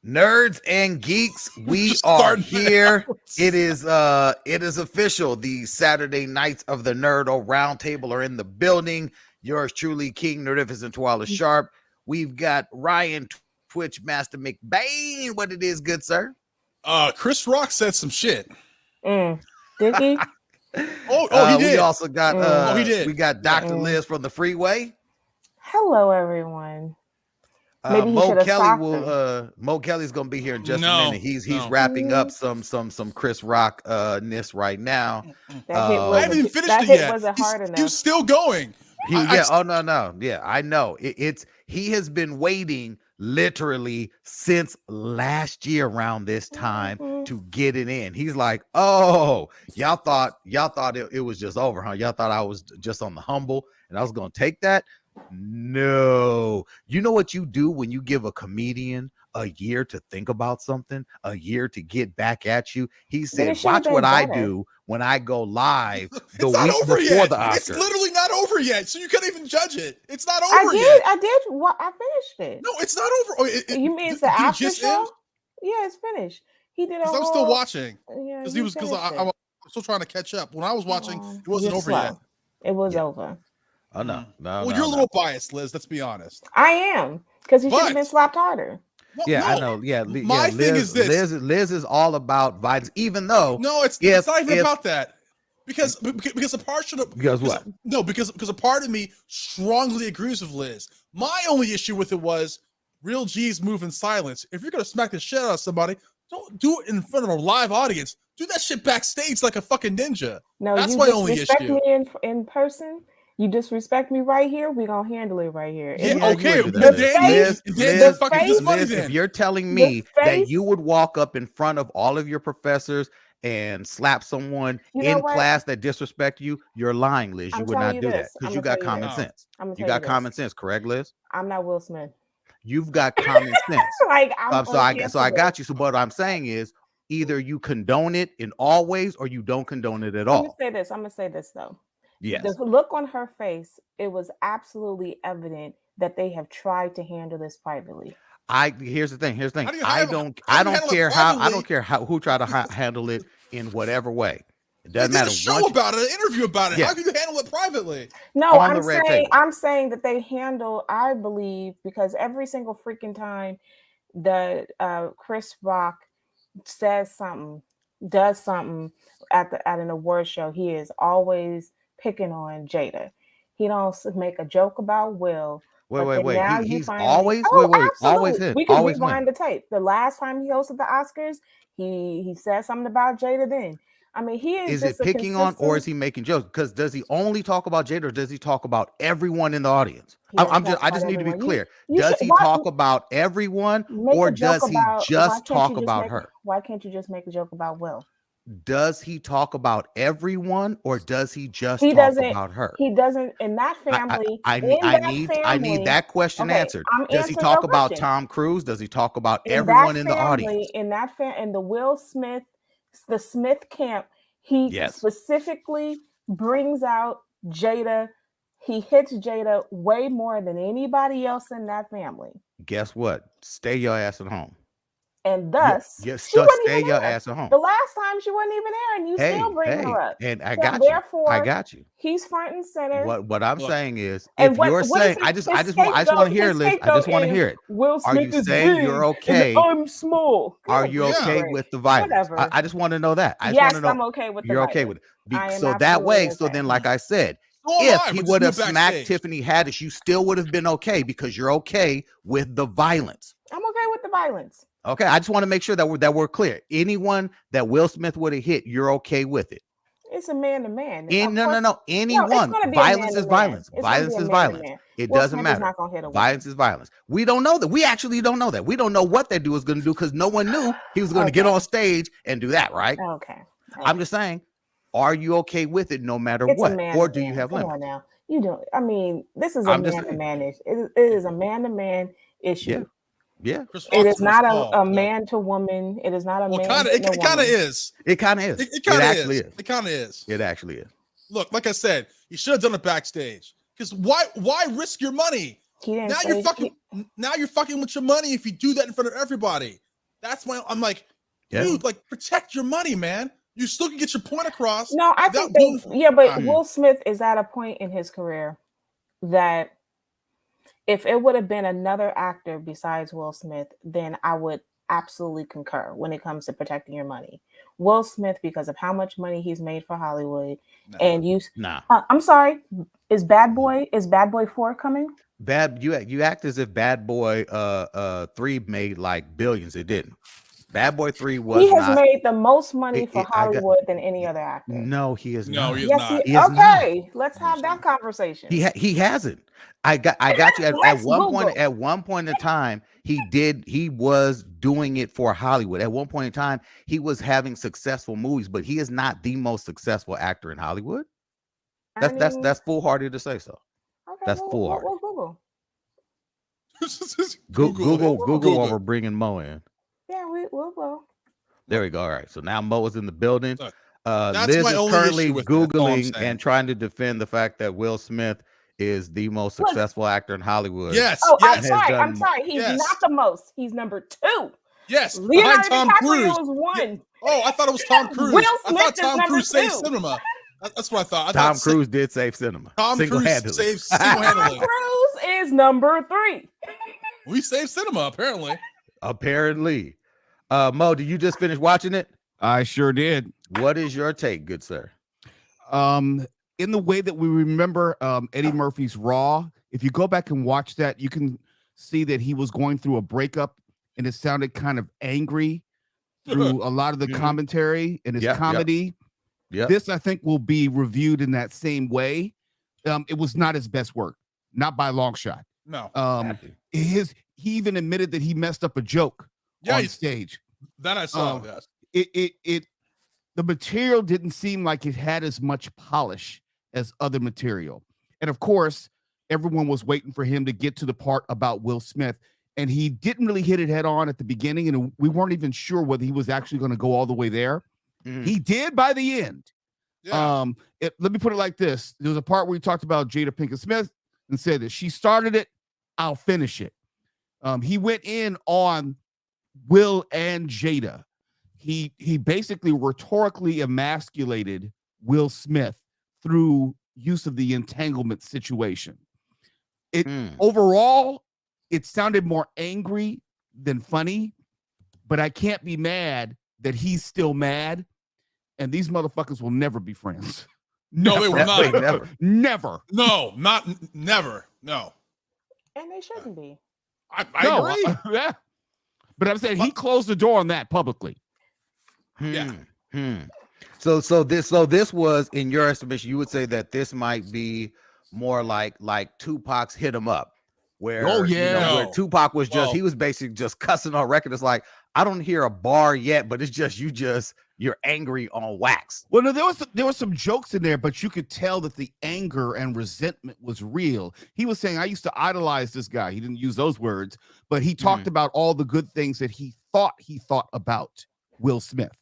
Nerds and geeks, we are here. It is official. The Saturday nights of the Nerd-O-Roundtable are in the building. Yours truly, King Nerdificent Twala Sharp. We've got Ryan Twitch Master McBain. What it is, good sir? Chris Rock said some shit. Did he? He did. We also got he did. We got Dr. Liz from the Freeway. Hello, everyone. Maybe Mo Kelly's gonna be here in just a minute. He's wrapping up some Chris Rock ness right now. I haven't even finished it yet. Wasn't hard enough. He's still going. I know. He has been waiting literally since last year around this time to get it in. He's like, oh, y'all thought it was just over, huh? Y'all thought I was just on the humble and I was gonna take that. No, you know what you do when you give a comedian a year to think about something, a year to get back at you. He said, watch what I do when I go live the week before the Oscars. It's literally not over yet, so you can't even judge it. It's not over yet. I did. Well, I finished it. No, it's not over. You mean it's the after show? Yeah, it's finished. He did. I'm still watching. Yeah, because I'm still trying to catch up. When I was watching, it wasn't over yet. It was over. Oh no. Well, you're a little biased, Liz. Let's be honest. I am, because he should have been slapped harder. I know. Yeah, my thing is this: Liz is all about violence, even though it's not even about that. Because a part of because a part of me strongly agrees with Liz. My only issue with it was real G's move in silence. If you're gonna smack the shit out of somebody, don't do it in front of a live audience. Do that shit backstage like a fucking ninja. No, that's my only issue. You disrespect me in person. You disrespect me right here, we're gonna handle it right here. Yeah, okay. Liz, if you're telling me that you would walk up in front of all of your professors and slap someone class that disrespect you, you're lying, Liz. You would not do that because you got common sense. You got common sense, correct, Liz? I'm not Will Smith. You've got common sense. So I got you. So what I'm saying is either you condone it in all ways or you don't condone it at all. I'm gonna say this though. Yes. The look on her face, it was absolutely evident that they have tried to handle this privately. Here's the thing. I don't care who try to handle it in whatever way. It doesn't matter. A show about it, an interview about it. Yeah. How can you handle it privately? No, I'm saying that they handle, I believe, because every single freaking time that Chris Rock says something, does something at an award show, he is always picking on Jada. He don't make a joke about Will. Wait. He's always always hit. We can rewind the tape. The last time he hosted the Oscars, he said something about Jada then. I mean, he is it picking on or is he making jokes? Because does he only talk about Jada or does he talk about everyone in the audience? I just need to be clear. Does he talk about everyone or does he just talk about her? Why can't you just make a joke about Will? Does he talk about everyone or does he just talk about her? He doesn't. In that family, I need that question answered. Does he talk about Tom Cruise? Does he talk about everyone in the audience? In the Will Smith, the Smith camp, he specifically brings out Jada. He hits Jada way more than anybody else in that family. Guess what? Stay your ass at home. And thus, stay your ass at home. The last time she wasn't even there, and you still bring her up. And I got you. He's front and center. What I'm saying is, if you're saying, I just want to hear it, Liz. I just want to hear it. Will Smith are you saying you're okay? I'm small. Are you okay with the violence? I just want to know that. Yes, I'm okay with the violence. You're okay with it. So that way, so then, like I said, if he would have smacked Tiffany Haddish, you still would have been okay because you're okay with the violence. I'm okay with the violence. Okay, I just want to make sure that we're clear. Anyone that Will Smith would have hit, you're okay with it. It's a man to man. No. Anyone. Violence is violence. Violence is violence. It doesn't matter. Violence is violence. We don't know that. We actually don't know that. We don't know what that dude was going to do because no one knew he was going to get on stage and do that, right? Okay. I'm just saying, are you okay with it no matter what? Or do you have limits? Come on now. You don't. I mean, this is a man-to-man issue. It is a man-to-man issue. Yeah, it is not a man to woman. It is not a man. It kind of is. It kind of is. It actually is. It kind of is. It actually is. Look, like I said, you should have done it backstage. Because why risk your money? Now you're fucking with your money if you do that in front of everybody. I'm like, dude, like protect your money, man. You still can get your point across. No, I think but Will Smith is at a point in his career that if it would have been another actor besides Will Smith, then I would absolutely concur when it comes to protecting your money. Will Smith, because of how much money he's made for Hollywood, I'm sorry, is Bad Boy 4 coming? You act as if Bad Boy 3 made like billions. It didn't. Bad Boy 3 was. He has made the most money for Hollywood than any other actor. No, he is not. He is not. Okay, let's have that conversation. He hasn't. I got you. At one point in time, he was doing it for Hollywood. At one point in time, he was having successful movies, but he is not the most successful actor in Hollywood. That's foolhardy to say so. Okay, that's foolhardy. Google over bringing Mo in. Yeah, we'll go. There we go. All right. So now Mo is in the building. That's Liz my is only currently issue with Googling and trying to defend the fact that Will Smith is the most successful actor in Hollywood. Yes. Oh, yes. I'm sorry. He's not the most. He's number 2. Yes. Leonardo Tom DiCaprio Cruise was 1. Oh, I thought it was Tom Cruise. Will Smith I thought Tom Cruise is number 2. saved cinema. That's what I thought. Tom Cruise did save cinema. Tom Cruise saved single-handedly. Tom Cruise is number 3. We saved cinema, apparently. Apparently. Mo, did you just finish watching it? I sure did. What is your take, good sir? In the way that we remember Eddie Murphy's Raw, if you go back and watch that, you can see that he was going through a breakup and it sounded kind of angry through a lot of the commentary and his comedy. Yeah. This, I think, will be reviewed in that same way. It was not his best work, not by a long shot. No. He even admitted that he messed up a joke on stage. That I saw. Yes. The material didn't seem like it had as much polish as other material. And of course, everyone was waiting for him to get to the part about Will Smith. And he didn't really hit it head on at the beginning. And we weren't even sure whether he was actually going to go all the way there. He did by the end. Yeah. Let me put it like this. There was a part where he talked about Jada Pinkett Smith and said that she started it, I'll finish it. He went in on Will and Jada. He basically rhetorically emasculated Will Smith through use of the entanglement situation. Overall, it sounded more angry than funny, but I can't be mad that he's still mad, and these motherfuckers will never be friends. No, they will not. Never. No, never. No. And they shouldn't be. I agree. Yeah. But I'm saying he closed the door on that publicly. Yeah. So this was, in your estimation, you would say that this might be more like Tupac's Hit 'Em Up, where where Tupac was he was basically just cussing on record. It's like, I don't hear a bar yet, but it's just you're angry on wax. Well, no, there was some jokes in there, but you could tell that the anger and resentment was real. He was saying, I used to idolize this guy. He didn't use those words, but he talked about all the good things that he thought about Will Smith.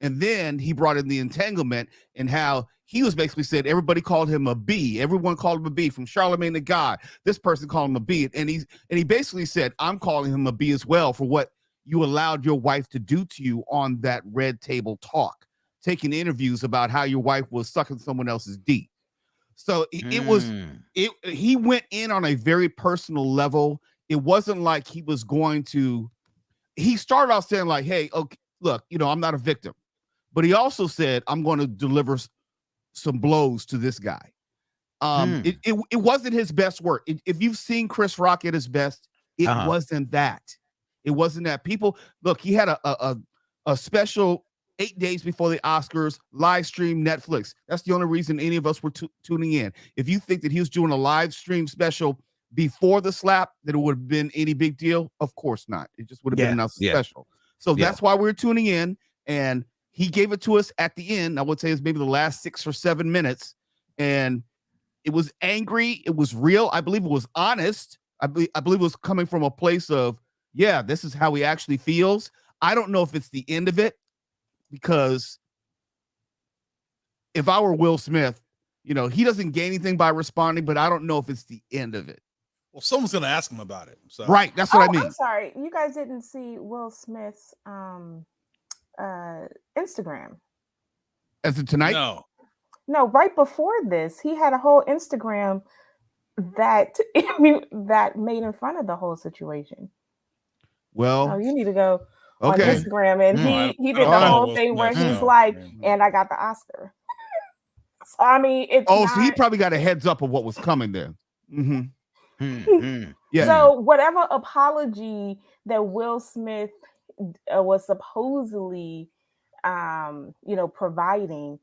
And then he brought in the entanglement and how he was basically said everybody called him a B. Everyone called him a B, from Charlemagne the God. This person called him a B. And he basically said, I'm calling him a B as well for what you allowed your wife to do to you on that Red Table Talk, taking interviews about how your wife was sucking someone else's D. So he went in on a very personal level. It wasn't like he was going to, he started off saying like, hey, okay, look, I'm not a victim. But he also said, I'm going to deliver some blows to this guy. It wasn't his best work. If you've seen Chris Rock at his best, it wasn't that. It wasn't that. People, look, he had a special 8 days before the Oscars, live stream Netflix. That's the only reason any of us were tuning in. If you think that he was doing a live stream special before the slap, that it would have been any big deal, of course not. It just would have been announced special. So that's why we're tuning in. And he gave it to us at the end. I would say it's maybe the last 6 or 7 minutes. And it was angry. It was real. I believe it was honest. I believe it was coming from a place of, yeah, this is how he actually feels. I don't know if it's the end of it, because if I were Will Smith, he doesn't gain anything by responding, but I don't know if it's the end of it. Well, someone's gonna ask him about it. So right, that's what I mean. I'm sorry, you guys didn't see Will Smith's Instagram. As of tonight? No, right before this, he had a whole Instagram that that made in front of the whole situation. Well, you need to go on okay. Instagram, and he did the whole thing where he's like, and I got the Oscar. So, I mean, it's so he probably got a heads up of what was coming there. Yeah. So whatever apology that Will Smith was supposedly, providing,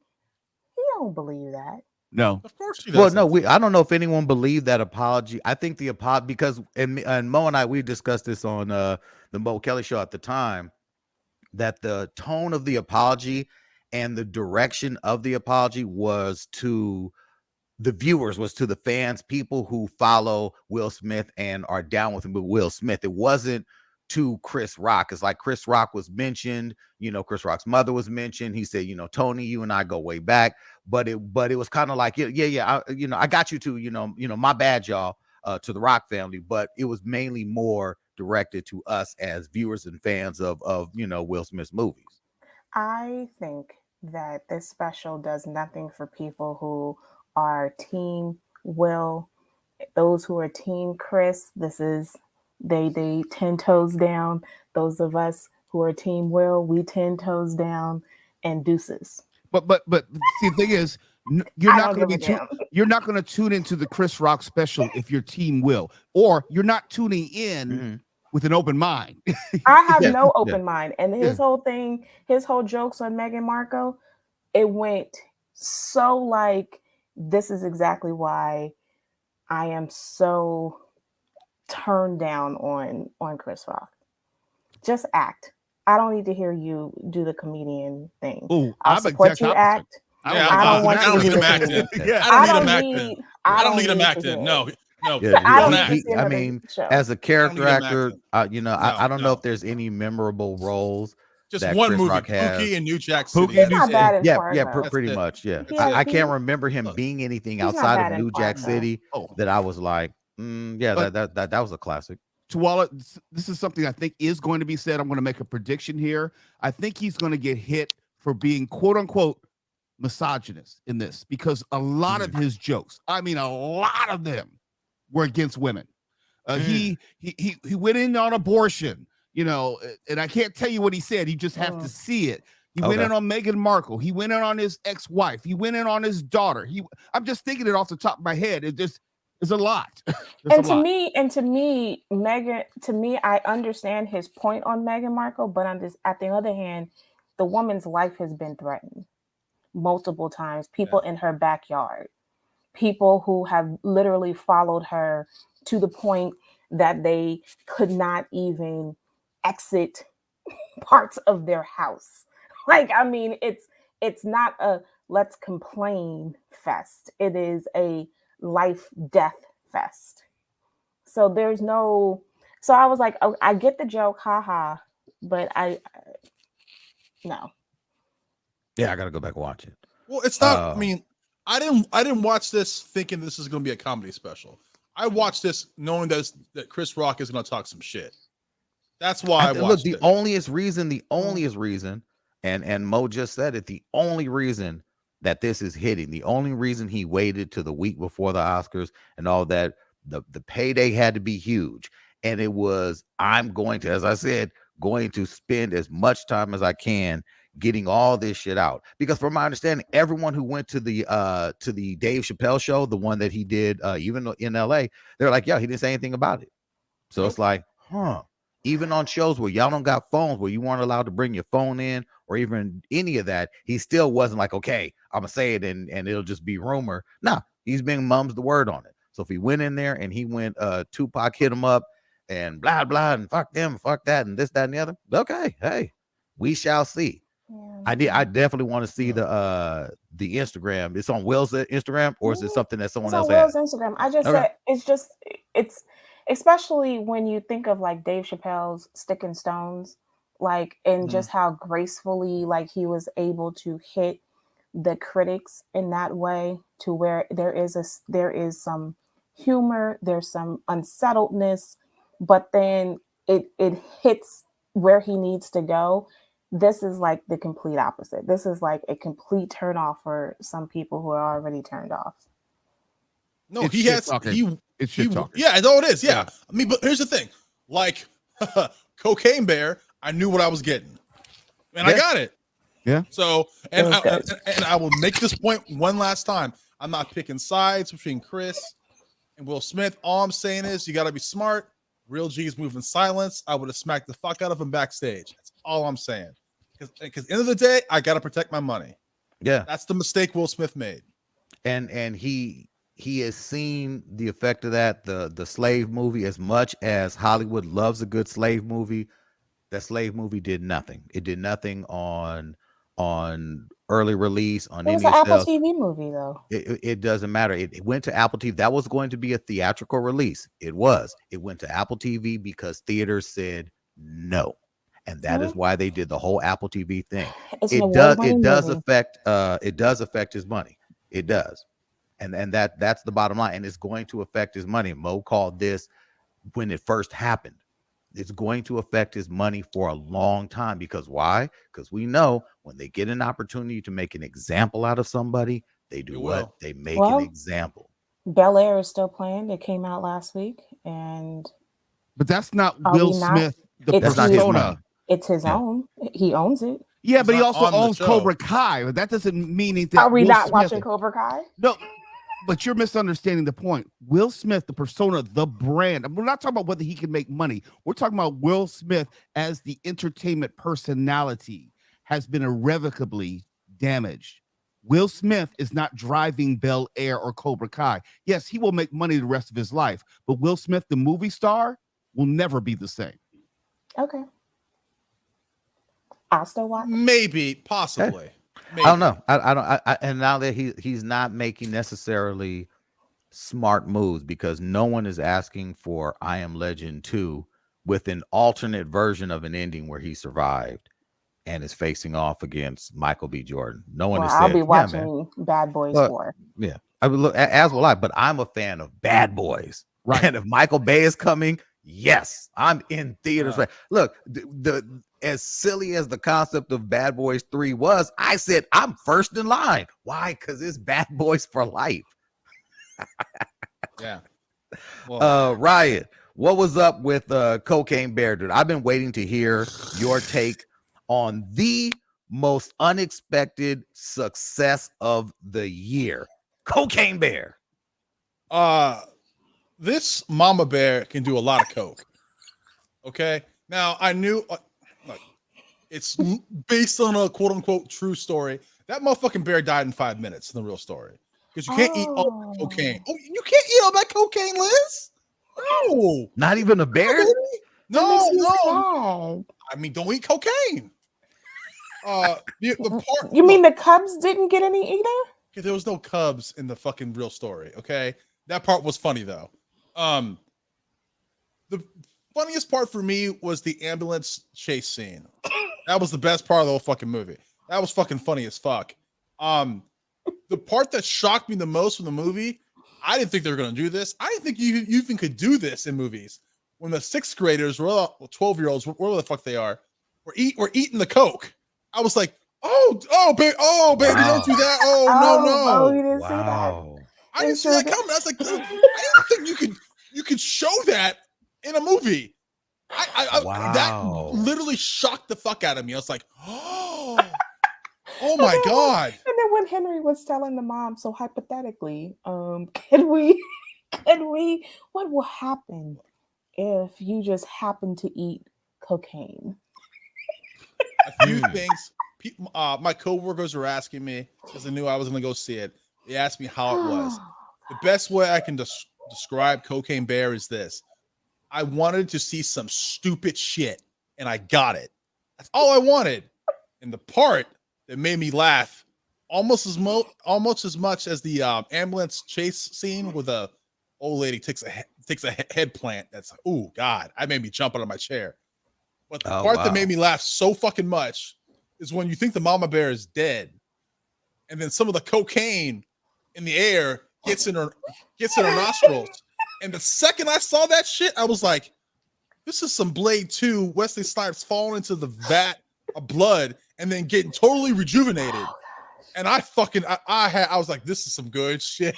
he don't believe that. No, of course he doesn't. Well, no, I don't know if anyone believed that apology. I think the apology, because and Mo and I, we discussed this on the Mo Kelly show at the time, that the tone of the apology and the direction of the apology was to the viewers, was to the fans, people who follow Will Smith and are down with him with Will Smith. It wasn't to Chris Rock. It's like Chris Rock was mentioned, Chris Rock's mother was mentioned. He said, Tony, you and I go way back, but it was kind of like, I got you too, my bad, y'all, to the Rock family, but it was mainly more directed to us as viewers and fans of Will Smith's movies. I think that this special does nothing for people who are team Will. Those who are team Chris, they 10 toes down. Those of us who are team Will, we 10 toes down and deuces. But see, the thing is, you're not going to tune into the Chris Rock special if you're team Will, or you're not tuning in with an open mind. I have no open mind, and his whole thing, his whole jokes on Meghan Markle, it went so like, this is exactly why I am so turned down on Chris Rock. Just act. I don't need to hear you do the comedian thing. Ooh, I'll support you act. I don't need him acting. I don't need him acting. No. I mean, as a character actor, I don't know if there's any memorable roles. Just one Chris movie, Rock has. Pookie and New Jack City. Pretty much. Yeah, I can't remember him being anything outside of New Jack City that I was like, that was a classic. Tuwala, this is something I think is going to be said. I'm going to make a prediction here. I think he's going to get hit for being quote unquote misogynist in this, because a lot of his jokes, I mean, a lot of them were against women. He went in on abortion. And I can't tell you what he said. You just have to see it. He went in on Meghan Markle. He went in on his ex-wife. He went in on his daughter. I'm just thinking it off the top of my head. It just is a lot. To me, I understand his point on Meghan Markle, but on the other hand, the woman's life has been threatened multiple times. People in her backyard, people who have literally followed her to the point that they could not even exit parts of their house. Like, I mean, it's not a let's complain fest. It is a life death fest. So there's no. So I was like, oh, I get the joke, haha, but no. Yeah, I gotta go back and watch it. Well, it's not. I mean, I didn't watch this thinking this is going to be a comedy special. I watched this knowing that Chris Rock is going to talk some shit. That's why I watched look, the it. onlyest reason, and Mo just said it, the only reason that this is hitting, the only reason he waited to the week before the Oscars and all that, the payday had to be huge. And it was, I'm going to, as I said, going to spend as much time as I can getting all this shit out. Because from my understanding, everyone who went to the Dave Chappelle show, the one that he did even in LA, they're like, yeah, he didn't say anything about it. So it's like, even on shows where y'all don't got phones, where you weren't allowed to bring your phone in or even any of that, he still wasn't like, okay, I'm gonna say it and it'll just be rumor. Nah, he's being mum's the word on it. So if he went in there and he went Tupac hit him up and blah blah and fuck them, fuck that, and this, that, and the other, okay, hey, we shall see. I definitely want to see the Instagram. It's on Will's Instagram, or is it something that someone else has? Will's Instagram. I just said it's especially when you think of like Dave Chappelle's Stick and Stones, like, and just how gracefully like he was able to hit the critics in that way, to where there is some humor, there's some unsettledness, but then it hits where he needs to go. This is like the complete opposite. This is like a complete turn off for some people who are already turned off. No, it's he shit has talking. It's shit talking. Yeah, I know it is. Yeah. I mean, but here's the thing. Like Cocaine Bear, I knew what I was getting. And I got it. Yeah. So and I will make this point one last time. I'm not picking sides between Chris and Will Smith. All I'm saying is you gotta be smart. Real G's move in silence. I would have smacked the fuck out of him backstage. That's all I'm saying. Because end of the day, I gotta protect my money. Yeah. That's the mistake Will Smith made. And he has seen the effect of that, the slave movie. As much as Hollywood loves a good slave movie, that slave movie did nothing. It did nothing on early release, on it was any an Apple sales. TV movie though. It doesn't matter. It went to Apple TV. That was going to be a theatrical release. It went to Apple TV because theaters said no, and that is why they did the whole Apple TV thing. It does affect his money. It does. And that's the bottom line, and it's going to affect his money. Mo called this when it first happened. It's going to affect his money for a long time. Because why? Because we know when they get an opportunity to make an example out of somebody, they do what? They make an example. Bel Air is still playing. It came out last week, but that's not Will Smith. That's not his money. It's his own. He owns it. Yeah, but he also owns Cobra Kai. But that doesn't mean anything. Are we not watching Cobra Kai? No. But you're misunderstanding the point. Will Smith, the persona, the brand. We're not talking about whether he can make money. We're talking about Will Smith as the entertainment personality has been irrevocably damaged. Will Smith is not driving Bel Air or Cobra Kai. Yes, he will make money the rest of his life, but Will Smith, the movie star, will never be the same. Okay. I'll still watch. Maybe, possibly. Maybe. I don't know. I don't. And now that he's not making necessarily smart moves, because no one is asking for I Am Legend 2 with an alternate version of an ending where he survived and is facing off against Michael B. Jordan. No one has said. I'll be watching Bad Boys 4. Yeah, I will look, as will I. But I'm a fan of Bad Boys, right? And if Michael Bay is coming, yes, I'm in theaters. Right. Look, the as silly as the concept of Bad Boys 3 was, I said I'm first in line. Why? Because it's Bad Boys for life. Yeah. Well, Riot, what was up with Cocaine Bear, dude? I've been waiting to hear your take on the most unexpected success of the year. Cocaine Bear. This mama bear can do a lot of coke. Okay. Now I knew it's based on a quote unquote true story. That motherfucking bear died in 5 minutes in the real story. Because you can't eat all that cocaine. Oh, you can't eat all that cocaine, Liz? No. Not even a bear? No. I mean, don't eat cocaine. You mean the Cubs didn't get any either? There was no Cubs in the fucking real story, okay? That part was funny though. The funniest part for me was the ambulance chase scene. That was the best part of the whole fucking movie. That was fucking funny as fuck. The part that shocked me the most from the movie, I didn't think they were going to do this. I didn't think you even could do this in movies. When the 6th graders, 12-year-olds, whatever the fuck they are, were eating the coke. I was like, baby, don't do that. No. You didn't see that. I didn't see that coming. I was like, I didn't think you could show that in a movie. That literally shocked the fuck out of me. I was like, oh my God. And then when Henry was telling the mom, so hypothetically, can we, what will happen if you just happen to eat cocaine? A few things. My coworkers were asking me, because they knew I was going to go see it. They asked me how it was. The best way I can describe Cocaine Bear is this. I wanted to see some stupid shit, and I got it. That's all I wanted. And the part that made me laugh almost as much as the ambulance chase scene where the old lady takes a head plant. That's like, oh God, I made me jump out of my chair. But the part that made me laugh so fucking much is when you think the mama bear is dead, and then some of the cocaine in the air gets in her nostrils, And the second I saw that shit, I was like, this is some Blade 2 Wesley Snipes falling into the vat of blood and then getting totally rejuvenated. And I was like, this is some good shit.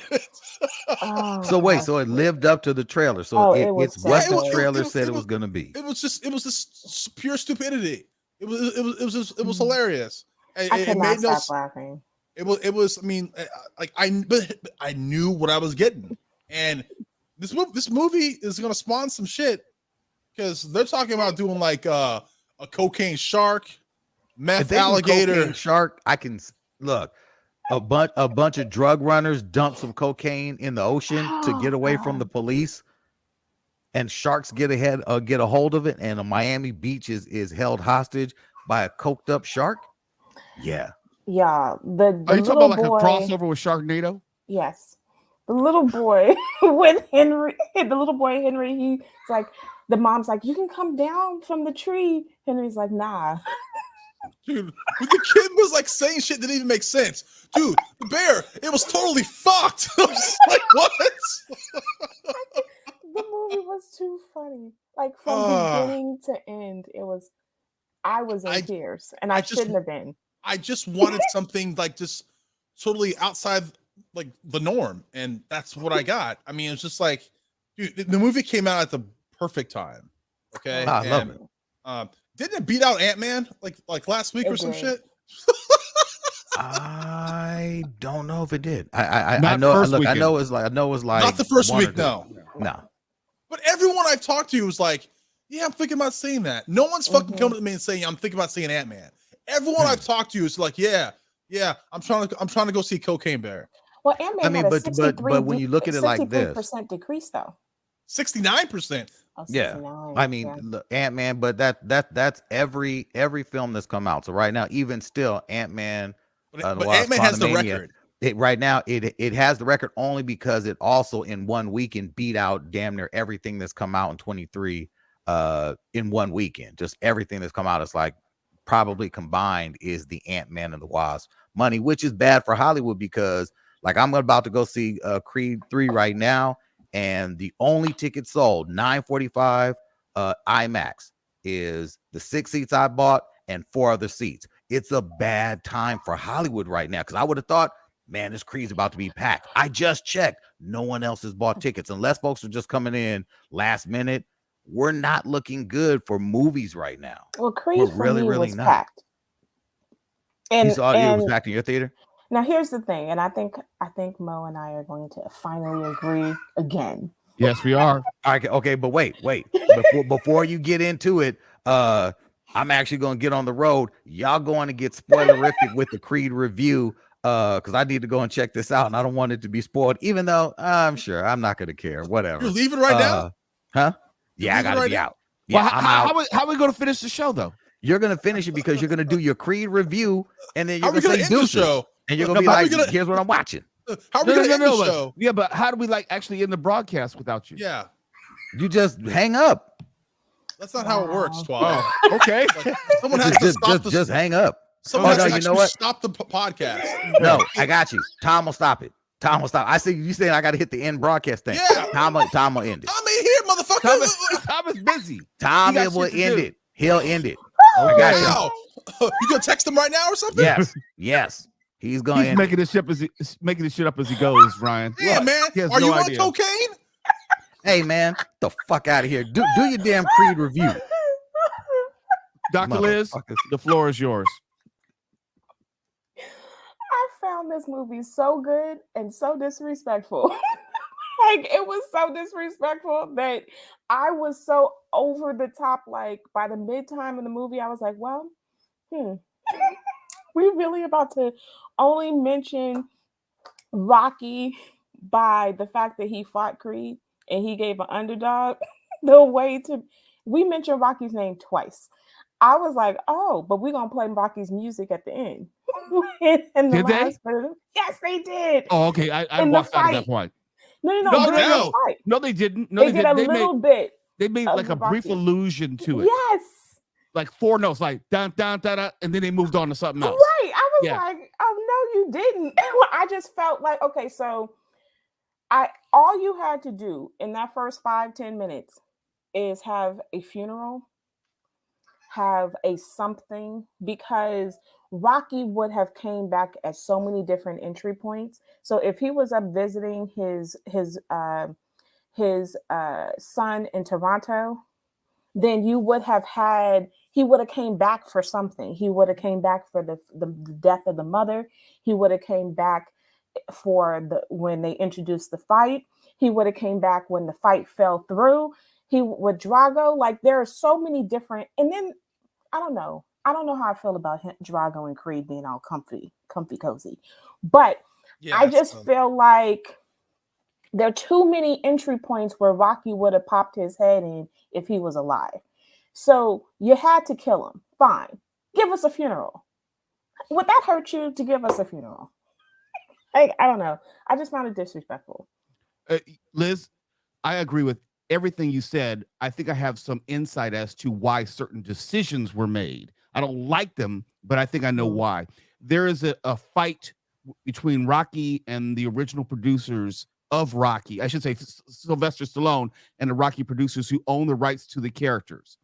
So wait, so it lived up to the trailer. So it's what the trailer said it was going to be. It was just pure stupidity. It was hilarious. I could not stop laughing. It was. I mean, like I knew what I was getting, and this movie is going to spawn some shit because they're talking about doing like a cocaine shark, meth alligator shark. I can look. A bunch of drug runners dump some cocaine in the ocean to get away from the police, and sharks get a hold of it, and a Miami beach is held hostage by a coked up shark. Yeah. Yeah. Are you talking about like a crossover with Sharknado? Yes. The little boy with Henry, he's like, the mom's like, you can come down from the tree. Henry's like, nah. Dude, the kid was like saying shit that didn't even make sense. Dude, the bear, it was totally fucked. I was like, what? The movie was too funny. Like from beginning to end, I was in tears, and I shouldn't have been. I just wanted something like just totally outside like the norm, and that's what I got. I mean, it's just like, dude, the movie came out at the perfect time. Okay, I love it. Didn't it beat out Ant-Man like last week or some shit? I don't know if it did. I know. Look, I know it's like not the first week. No. But everyone I've talked to was like, yeah, I'm thinking about seeing that. No one's fucking coming to me and saying I'm thinking about seeing Ant-Man. Everyone I've talked to is like, yeah, I'm trying to go see Cocaine Bear. Well, Ant-Man had a but when you look at it like this, 63% decrease though. 69%. Oh, yeah, I mean Ant-Man, but that's every film that's come out. So right now, even still, Ant-Man, but Ant-Man has the record. Right now, it has the record only because it also in 1 weekend beat out damn near everything that's come out in 23 in 1 weekend. Just everything that's come out is like probably combined is the Ant-Man and the Wasp money, which is bad for Hollywood because like I'm about to go see Creed 3 right now. And the only ticket sold, 9:45 IMAX, is the 6 seats I bought and 4 other seats. It's a bad time for Hollywood right now because I would have thought, man, this Creed's about to be packed. I just checked. No one else has bought tickets. Unless folks are just coming in last minute, we're not looking good for movies right now. Well, Creed for me was packed. And it was packed in your theater? Now here's the thing, and I think Mo and I are going to finally agree again. Yes, we are. Okay, but wait. Before you get into it, I'm actually going to get on the road. Y'all going to get spoilerific with the Creed review because I need to go and check this out, and I don't want it to be spoiled. Even though I'm sure I'm not going to care. Whatever. You're leaving right now? Huh? Yeah, I got to be out. Yeah, well, I'm out. How are we going to finish the show though? You're going to finish it because you're going to do your Creed review, and then you're going to say end the show. And you're gonna be like, here's what I'm watching. How are we gonna end the show? Yeah, but how do we like actually end the broadcast without you? Yeah. You just hang up. That's not how it works, Twelve. Oh, okay. Someone has to stop just hang up. Someone has to stop the podcast. No, I got you. Tom will stop it. Tom will stop. I see you saying I gotta hit the end broadcast thing. Yeah. Tom will end it. I'm in here, motherfucker. Tom is busy. Tom will end it. He'll end it. I got you. You gonna text him right now or something? Yes. He's making this shit up as he goes, Ryan. Yeah, man. Are you on cocaine? Hey, man, get the fuck out of here. Do your damn Creed review. Dr. Liz, the floor is yours. I found this movie so good and so disrespectful. Like it was so disrespectful that I was so over the top. Like by the mid time of the movie, I was like, well, we really about to only mention Rocky by the fact that he fought Creed and he gave an underdog we mentioned Rocky's name twice. I was like, oh, but we're gonna play Rocky's music at the end. Did they? Yes, they did. Oh, okay. I walked out of that point. No, they didn't. They did a little bit. They made like a brief allusion to it. Yes. Like 4 notes, like dun dun dun dun, and then they moved on to something else. Right. I was like, oh no, you didn't. I just felt like, okay, so All you had to do in that first 5-10 minutes is have a funeral, have a something, because Rocky would have came back at so many different entry points. So if he was up visiting his son in Toronto, then you would have had, he would have came back for something. He would have came back for the death of the mother. He would have came back for when they introduced the fight. He would have came back when the fight fell through. He with Drago, like there are so many different, and then I don't know how I feel about Drago and Creed being all comfy cozy, but yeah, I just feel like there are too many entry points where Rocky would have popped his head in if he was alive. So you had to kill him. Fine. Give us a funeral. Would that hurt you to give us a funeral? I don't know. I just found it disrespectful. Liz, I agree with everything you said. I think I have some insight as to why certain decisions were made. I don't like them, but I think I know why. There is a fight between Rocky and the original producers of Rocky. I should say Sylvester Stallone and the Rocky producers who own the rights to the characters.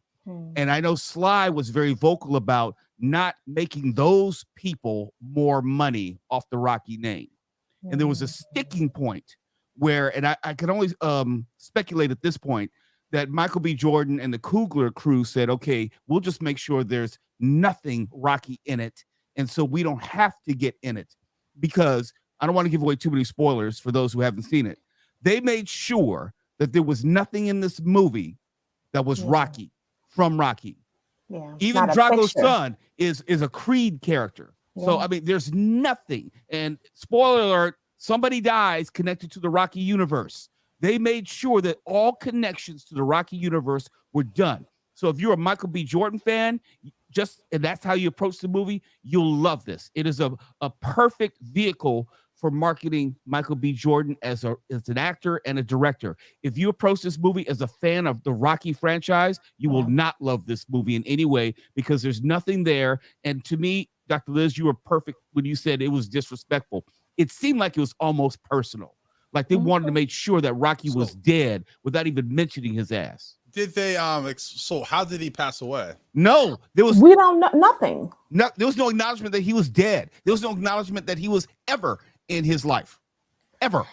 And I know Sly was very vocal about not making those people more money off the Rocky name. And there was a sticking point where, and I can only speculate at this point, that Michael B. Jordan and the Coogler crew said, okay, we'll just make sure there's nothing Rocky in it. And so we don't have to get in it, because I don't want to give away too many spoilers for those who haven't seen it. They made sure that there was nothing in this movie that was Rocky, from Rocky. Yeah. Even Drago's son is a Creed character. Yeah. So, I mean, there's nothing. And spoiler alert, somebody dies connected to the Rocky universe. They made sure that all connections to the Rocky universe were done. So if you're a Michael B. Jordan fan, and that's how you approach the movie, you'll love this. It is a perfect vehicle for marketing Michael B. Jordan as an actor and a director. If you approach this movie as a fan of the Rocky franchise, you will not love this movie in any way, because there's nothing there. And to me, Dr. Liz, you were perfect when you said it was disrespectful. It seemed like it was almost personal. Like they wanted to make sure that Rocky was dead without even mentioning his ass. Did they so how did he pass away? No, we don't know nothing. No, there was no acknowledgement that he was dead. There was no acknowledgement that he was ever in his life. Ever.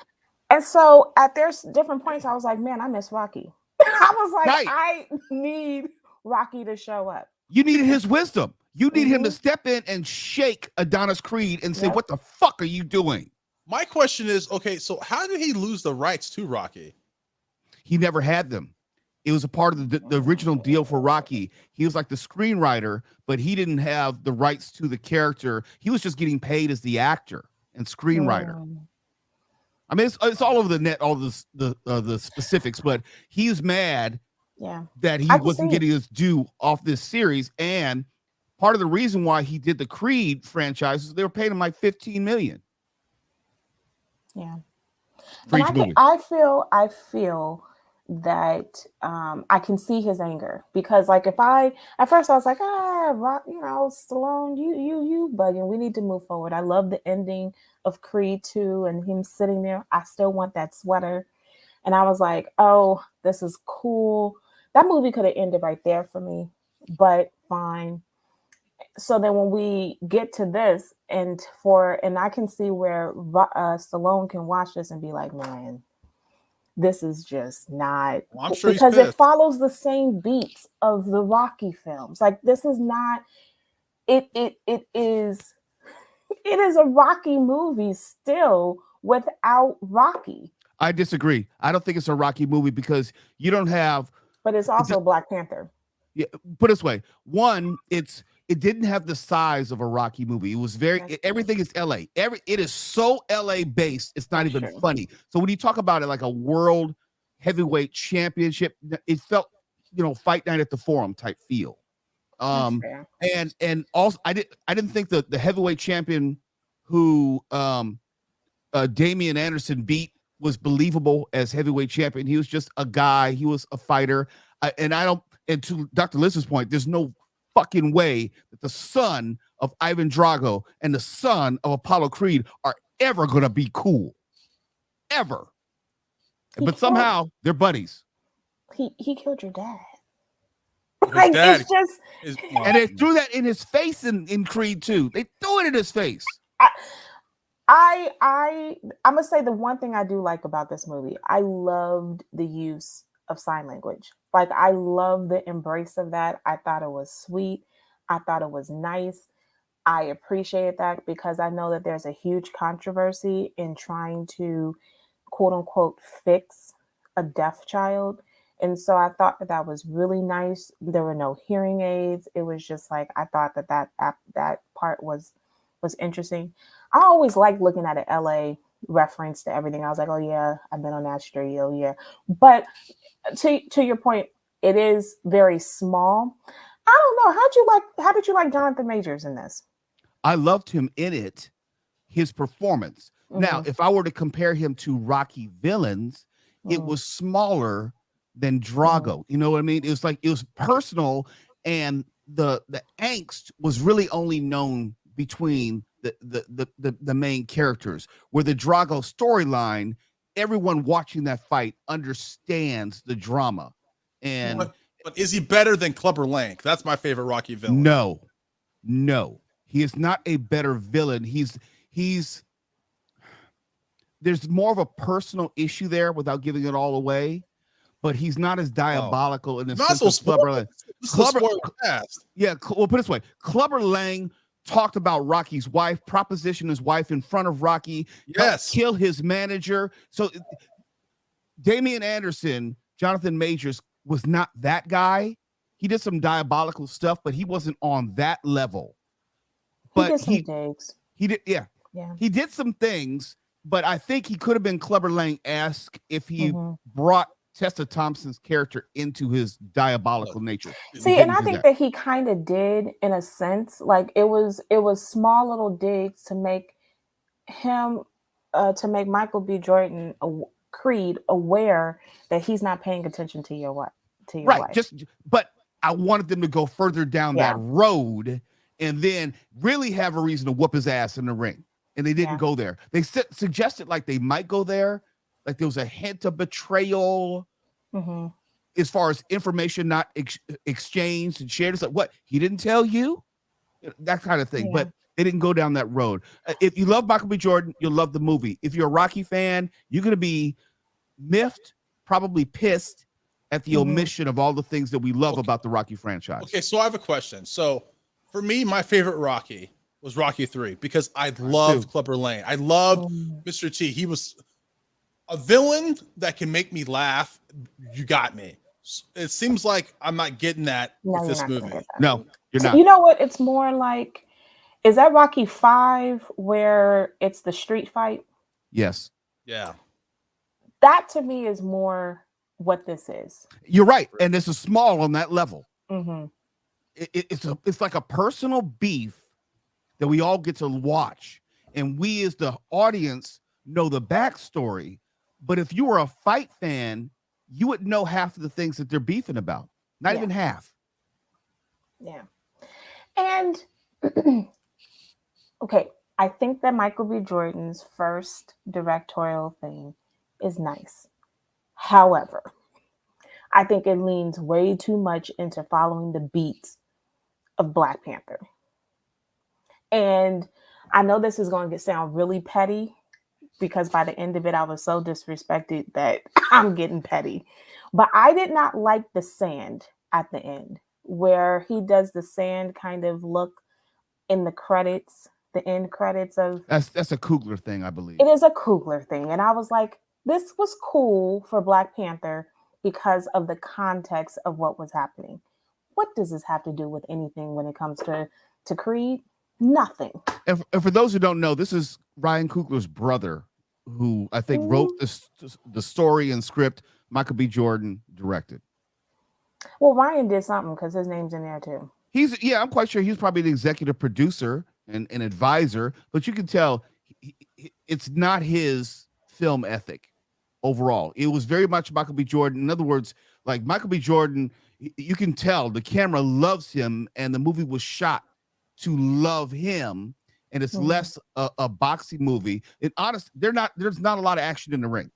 And so at there's different points, I was like, man, I miss Rocky. I was like, I need Rocky to show up. You needed his wisdom. You need him to step in and shake Adonis Creed and say, what the fuck are you doing? My question is, okay, so how did he lose the rights to Rocky? He never had them. It was a part of the original deal for Rocky. He was like the screenwriter, but he didn't have the rights to the character. He was just getting paid as the actor and screenwriter. I mean, it's all over the net, all the specifics, but he's mad that he wasn't getting his due off this series. And part of the reason why he did the Creed franchise is they were paying him like $15 million. Yeah. And I feel that I can see his anger, because like at first I was like, Stallone, you bugging, we need to move forward. I love the ending of Creed 2 and him sitting there. I still want that sweater. And I was like, oh, this is cool. That movie could have ended right there for me, but fine. So then when we get to this and I can see where Stallone can watch this and be like, man, this is just not, well, I'm sure because it follows the same beats of the Rocky films. Like this is not, it is a Rocky movie still without Rocky. I disagree. I don't think it's a Rocky movie because you don't have, but it's also Black Panther. Yeah, put it this way. One, it didn't have the size of a Rocky movie. It was everything is LA. It is so LA based. It's not even funny. So when you talk about it like a world heavyweight championship, it felt, fight night at the Forum type feel. And also I didn't think the heavyweight champion who Damian Anderson beat was believable as heavyweight champion. He was just a guy. He was a fighter. And to Dr. Liz's point, there's no fucking way that the son of Ivan Drago and the son of Apollo Creed are ever going to be cool. Ever. But somehow they're buddies. He killed your dad. Like, it's just, and they threw that in his face in Creed 2. They threw it in his face. I'm gonna say the one thing I do like about this movie, I loved the use of sign language. Like, I love the embrace of that. I thought it was sweet. I thought it was nice. I appreciate that because I know that there's a huge controversy in trying to, quote unquote, fix a deaf child. And so I thought that was really nice. There were no hearing aids. It was just like, I thought that part was interesting. I always like looking at an LA reference to everything. I was like, oh yeah, I've been on that street. Oh yeah. But to your point, it is very small. I don't know. How did you like Jonathan Majors in this? I loved him in it, his performance. Mm-hmm. Now, if I were to compare him to Rocky villains, it was smaller than Drago. You know what I mean? It was like, it was personal, and the angst was really only known between the main characters, where the Drago storyline, everyone watching that fight understands the drama. And but is he better than Clubber Lang? That's my favorite Rocky villain. No, he is not a better villain. He's there's more of a personal issue there without giving it all away, but he's not as diabolical in the sense of Clubber Lang. Yeah, well, put it this way: Clubber Lang talked about Rocky's wife, propositioned his wife in front of Rocky, kill his manager. So Damian Anderson, Jonathan Majors, was not that guy. He did some diabolical stuff, but he wasn't on that level. But he did, yeah. He did some things, but I think he could have been Clubber Lang-esque if he brought Tessa Thompson's character into his diabolical nature. See, and I think that he kind of did, in a sense. Like, it was small little digs to make him, to make Michael B. Jordan, Creed, aware that he's not paying attention to your wife. But I wanted them to go further down that road and then really have a reason to whoop his ass in the ring. And they didn't go there. They suggested like they might go there. Like there was a hint of betrayal as far as information not exchanged and shared. It's like, what? He didn't tell you? That kind of thing. But they didn't go down that road. If you love Michael B. Jordan, you'll love the movie. If you're a Rocky fan, you're going to be miffed, probably pissed at the omission of all the things that we love about the Rocky franchise. Okay, so I have a question. So for me, my favorite Rocky was Rocky 3 because I loved Clubber Lang. I loved Mr. T. He was a villain that can make me laugh. You got me. It seems like I'm not getting that with this movie. No, you're not. You know what? It's more like, is that Rocky 5 where it's the street fight? Yes. Yeah. That to me is more what this is. You're right. And this is small on that level. It's like a personal beef that we all get to watch. And we as the audience know the backstory. But if you were a fight fan, you would know half of the things that they're beefing about. Not even half. Yeah. And okay, I think that Michael B. Jordan's first directorial thing is nice. However, I think it leans way too much into following the beats of Black Panther. And I know this is going to sound really petty, because by the end of it, I was so disrespected that I'm getting petty. But I did not like the sand at the end, where he does the sand kind of look in the credits, the end credits of... That's a Coogler thing, I believe. It is a Coogler thing. And I was like, this was cool for Black Panther because of the context of what was happening. What does this have to do with anything when it comes to Creed? Nothing. And for those who don't know, this is Ryan Coogler's brother, who I think wrote the story and script. Michael B. Jordan directed. Well, Ryan did something because his name's in there too. I'm quite sure he's probably the executive producer and an advisor, but you can tell it's not his film ethic overall. It was very much Michael B. Jordan. In other words, like Michael B. Jordan, you can tell the camera loves him, and the movie was shot to love him, and it's less a boxing movie. There's not a lot of action in the ring,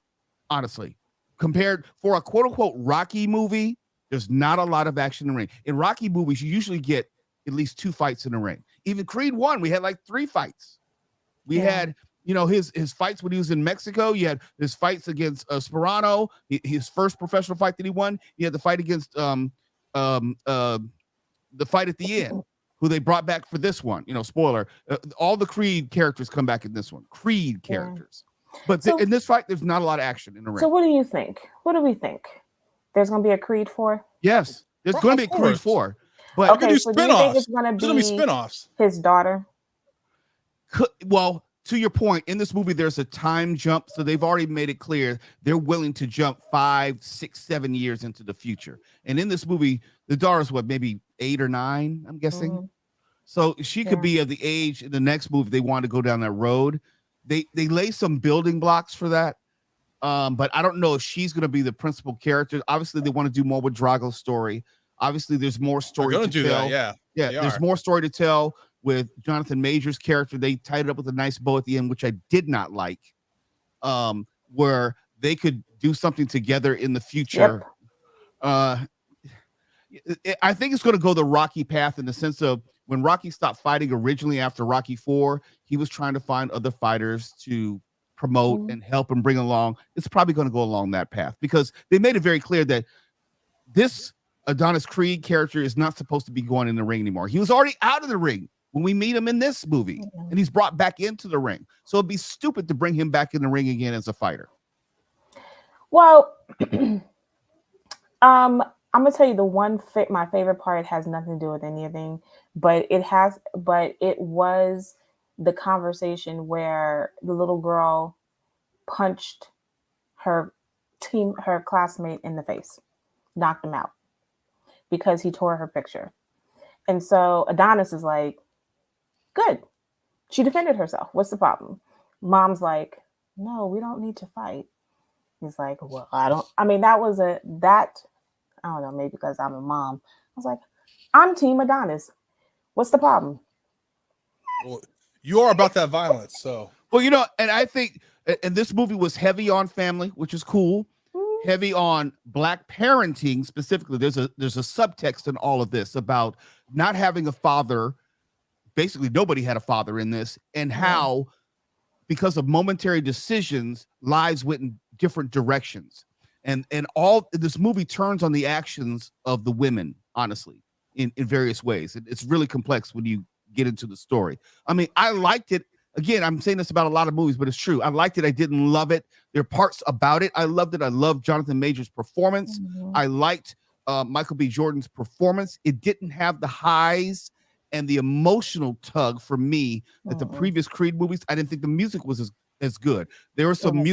honestly. compared for a quote unquote Rocky movie, there's not a lot of action in the ring. In Rocky movies, you usually get at least 2 fights in the ring. Even Creed 1, we had like 3 fights. We had, his fights when he was in Mexico. You had his fights against Sperano, his first professional fight that he won. You had the fight against the fight at the end, who they brought back for this one. Spoiler, all the Creed characters come back in this one. Creed characters. But in this fight, there's not a lot of action in the ring. So what do you think? What do we think? There's going to be a Creed 4? Yes, there's going to be a Creed 4. But okay, so do you think it's going to be spin-offs? His daughter? Well, to your point, in this movie, there's a time jump. So they've already made it clear they're willing to jump 5, 6, 7 years into the future. And in this movie, the daughter's maybe 8 or 9, I'm guessing. Mm-hmm. So she could be of the age in the next movie they want to go down that road. They lay some building blocks for that. But I don't know if she's going to be the principal character. Obviously, they want to do more with Drago's story. Obviously, there's more story to tell. That, there's more story to tell with Jonathan Majors' character. They tied it up with a nice bow at the end, which I did not like, where they could do something together in the future. Yep. I think it's going to go the Rocky path in the sense of when Rocky stopped fighting originally after Rocky 4, he was trying to find other fighters to promote and help and bring along. It's probably going to go along that path because they made it very clear that this Adonis Creed character is not supposed to be going in the ring anymore. He was already out of the ring when we meet him in this movie, and he's brought back into the ring. So it'd be stupid to bring him back in the ring again as a fighter. Well, I'm gonna tell you my favorite part has nothing to do with anything, but it was the conversation where the little girl punched her classmate in the face, knocked him out because he tore her picture. And so Adonis is like, good. She defended herself. What's the problem? Mom's like, no, we don't need to fight. He's like, well, I don't know, maybe because I'm a mom. I was like, I'm Team Adonis. What's the problem? Well, you are about that violence, so. Well, and I think, and this movie was heavy on family, which is cool. Heavy on Black parenting specifically. There's a subtext in all of this about not having a father. Basically, nobody had a father in this, and how, because of momentary decisions, lives went in different directions. And all this movie turns on the actions of the women, honestly, in various ways. It's really complex when you get into the story. I mean, I liked it. Again, I'm saying this about a lot of movies, but it's true. I liked it. I didn't love it. There are parts about it. I loved it. I loved Jonathan Majors' performance. I liked Michael B. Jordan's performance. It didn't have the highs and the emotional tug for me that the previous Creed movies. I didn't think the music was as good. There were some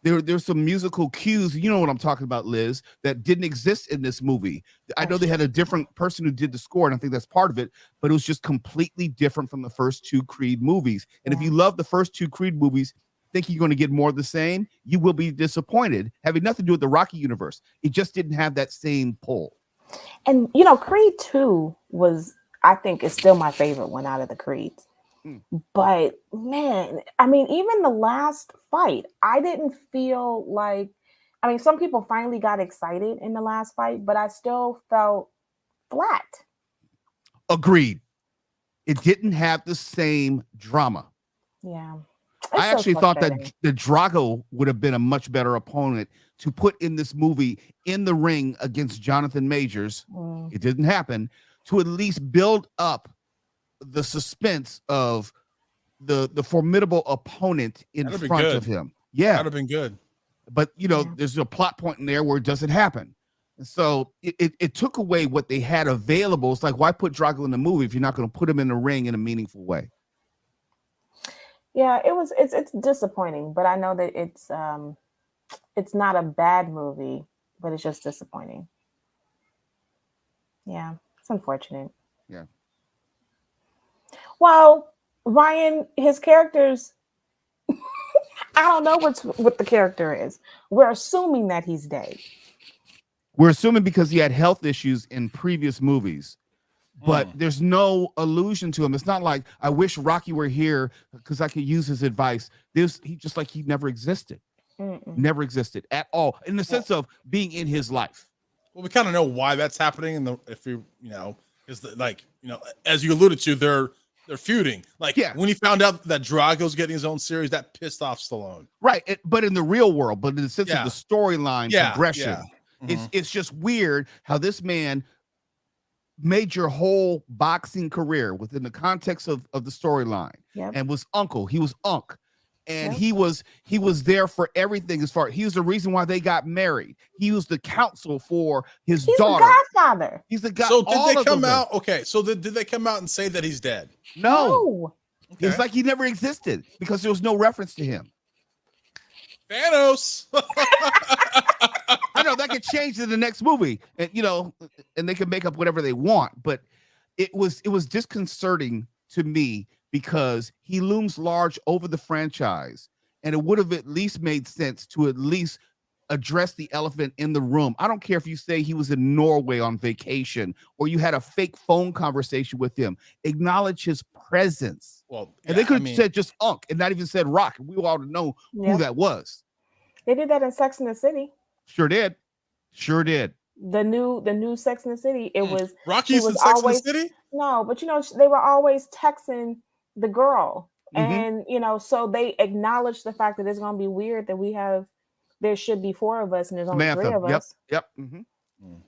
there's some musical cues. You know what I'm talking about, Liz, that didn't exist in this movie. I know they had a different person who did the score, and I think that's part of it, but it was just completely different from the first 2 Creed movies. And if you love the first 2 Creed movies, think you're going to get more of the same, you will be disappointed, having nothing to do with the Rocky universe. It just didn't have that same pull. And, Creed 2 I think is still my favorite one out of the Creeds. But man, I mean, even the last fight, I didn't feel like, some people finally got excited in the last fight, but I still felt flat. Agreed. It didn't have the same drama. Yeah. I actually thought that Drago would have been a much better opponent to put in this movie in the ring against Jonathan Majors. It didn't happen, to at least build up the suspense of the formidable opponent in front of him. Yeah. That'd have been good. But, there's a plot point in there where it doesn't happen. And so it took away what they had available. It's like, why put Drago in the movie if you're not going to put him in the ring in a meaningful way? Yeah, it's disappointing, but I know that it's not a bad movie, but it's just disappointing. Yeah, it's unfortunate. Yeah. Well, Ryan, his characters, I don't know what the character is. We're assuming that he's dead. We're assuming because he had health issues in previous movies. But there's no allusion to him. It's not like, I wish Rocky were here because I could use his advice. He never existed. Never existed at all in the sense of being in his life. Well, we kind of know why that's happening, and if you know, is like as you alluded to, they're feuding. Like when he found out that Drago's getting his own series, that pissed off Stallone. Right, but in the real world, but in the sense of the storyline progression, it's just weird how this man made your whole boxing career within the context of the storyline, and was uncle. He was Unc. And he was there for everything. As far he was the reason why they got married. He was the counsel for his daughter. The godfather. He's the guy. So did they come out? Okay, so did they come out and say that he's dead? No. Okay. It's like he never existed because there was no reference to him. Thanos. I know that could change in the next movie, and and they can make up whatever they want. But it was disconcerting to me, because he looms large over the franchise, and it would have at least made sense to at least address the elephant in the room. I don't care if you say he was in Norway on vacation or you had a fake phone conversation with him. Acknowledge his presence. Well, and they could have said just Unc and not even said Rock. We all know who that was. They did that in Sex and the City. Sure did. The new Sex and the City. It was Rocky's in Sex and the City. No, but they were always texting the girl, and so they acknowledge the fact that it's going to be weird that there should be 4 of us and there's only Samantha. 3 of us. Yep.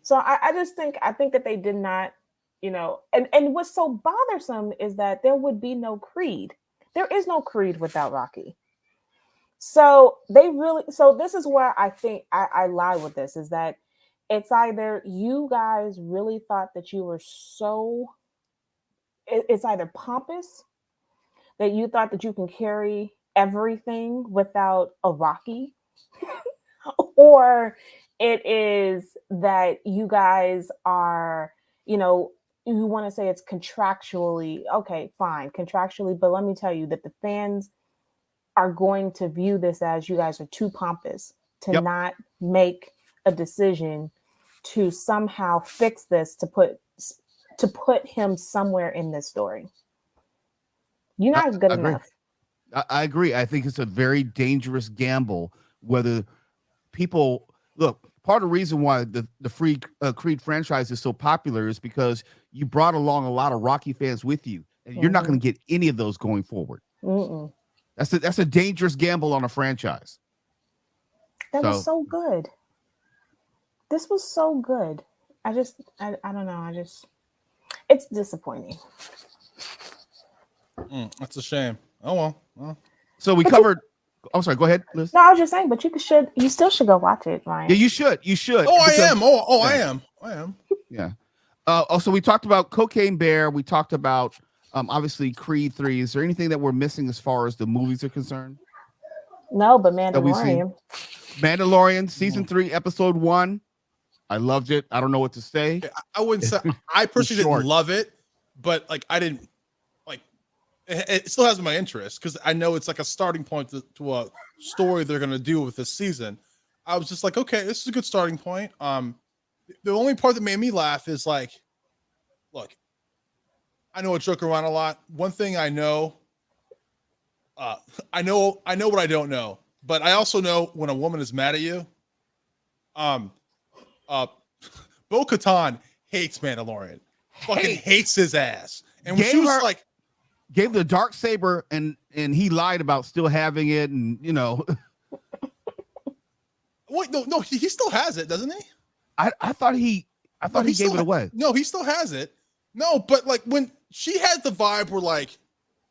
So I think that they did not, and what's so bothersome is that there would be no Creed. There is no Creed without Rocky. So this is where I think I lie with this, is that it's either you guys really thought that you were it's either pompous, that you thought that you can carry everything without a Rocky, or it is that you guys are, you want to say it's contractually, okay, fine, contractually, but let me tell you that the fans are going to view this as you guys are too pompous to not make a decision to somehow fix this, to put him somewhere in this story. You're not good enough. I agree. I think it's a very dangerous gamble. Whether people look, part of the reason why the Creed franchise is so popular is because you brought along a lot of Rocky fans with you, and you're not going to get any of those going forward. That's a dangerous gamble on a franchise. That was so good. This was so good. I don't know. It's disappointing. That's a shame. Oh well. So we covered. I'm sorry. Go ahead, Liz. No, I was just saying, but you still should go watch it, Ryan. Yeah, you should. Oh, I am. I am. Yeah. Also, we talked about Cocaine Bear. We talked about obviously Creed 3. Is there anything that we're missing as far as the movies are concerned? No, but Mandalorian. Mandalorian season 3, episode 1. I loved it. I don't know what to say. I wouldn't say I personally didn't love it, but I didn't it still has my interest because I know it's like a starting point to a story they're going to do with this season. I was just like, okay, this is a good starting point. The only part that made me laugh is look, I know I joke around a lot. One thing I know what I don't know, but I also know when a woman is mad at you. Bo-Katan hates Mandalorian, fucking hates his ass, and when she was gave the dark saber and he lied about still having it, and Wait, no, he still has it, doesn't he? I thought he gave it away. No, he still has it. No, but when she had the vibe where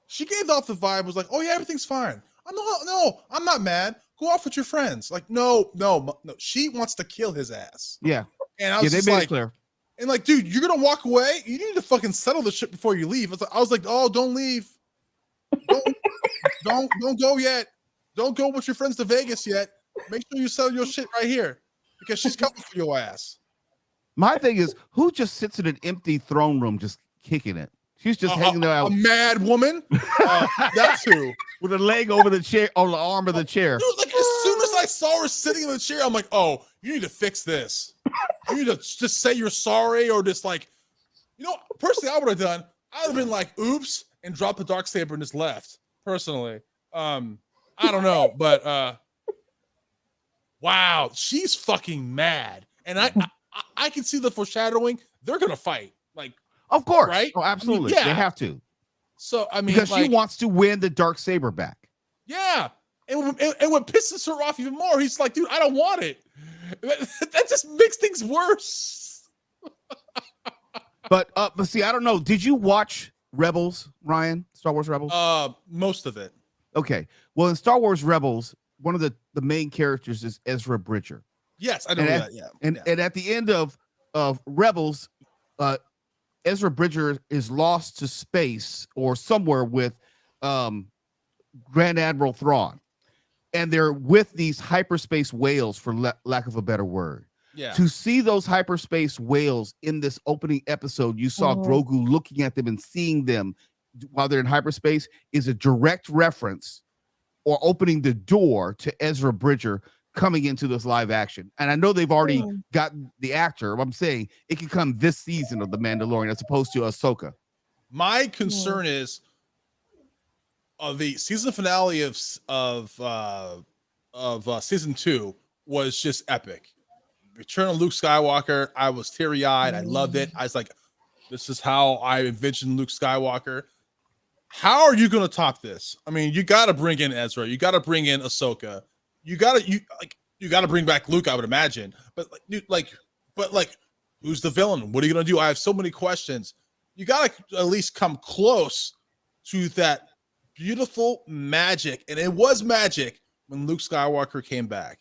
she gave off the vibe was like, oh yeah, everything's fine. I'm not mad. Go off with your friends. No. She wants to kill his ass. Yeah. And I was they made it clear. And dude, you're gonna walk away. You need to fucking settle the shit before you leave. I was like, oh, don't leave. Don't go yet. Don't go with your friends to Vegas yet. Make sure you settle your shit right here because she's coming for your ass. My thing is, who just sits in an empty throne room just kicking it? She's just hanging there. A mad woman. That's who. With a leg over the chair, on the arm of the chair. Dude, as soon as I saw her sitting in the chair, I'm like, oh, you need to fix this. You need to just say you're sorry, or just personally, I would have done. I would have been like, oops, and dropped the darksaber and just left. Personally, I don't know, but wow, she's fucking mad, and I can see the foreshadowing. They're gonna fight, like, of course, right? Oh, absolutely, I mean, yeah. They have to. So I mean, because like, she wants to win the Darksaber back. Yeah, and what pisses her off even more, he's like, dude, I don't want it. That just makes things worse. But see, I don't know. Did you watch Rebels, Ryan? Star Wars Rebels? Most of it. Okay. Well, in Star Wars Rebels, one of the main characters is Ezra Bridger. Yes, I know that. Yeah. And at the end of Rebels, Ezra Bridger is lost to space or somewhere with Grand Admiral Thrawn, and they're with these hyperspace whales, for lack of a better word. Yeah. To see those hyperspace whales in this opening episode, you saw Grogu looking at them and seeing them while they're in hyperspace is a direct reference or opening the door to Ezra Bridger coming into this live action. And I know they've already gotten the actor. I'm saying it can come this season of The Mandalorian as opposed to Ahsoka. My concern is the season finale of season 2 was just epic. Return of Luke Skywalker. I was teary-eyed. I loved it. I was like, this is how I envisioned Luke Skywalker. How are you going to top this? I mean, you got to bring in Ezra. You got to bring in Ahsoka. You got to bring back Luke, I would imagine. But who's the villain? What are you going to do? I have so many questions. You got to at least come close to that beautiful magic. And it was magic when Luke Skywalker came back.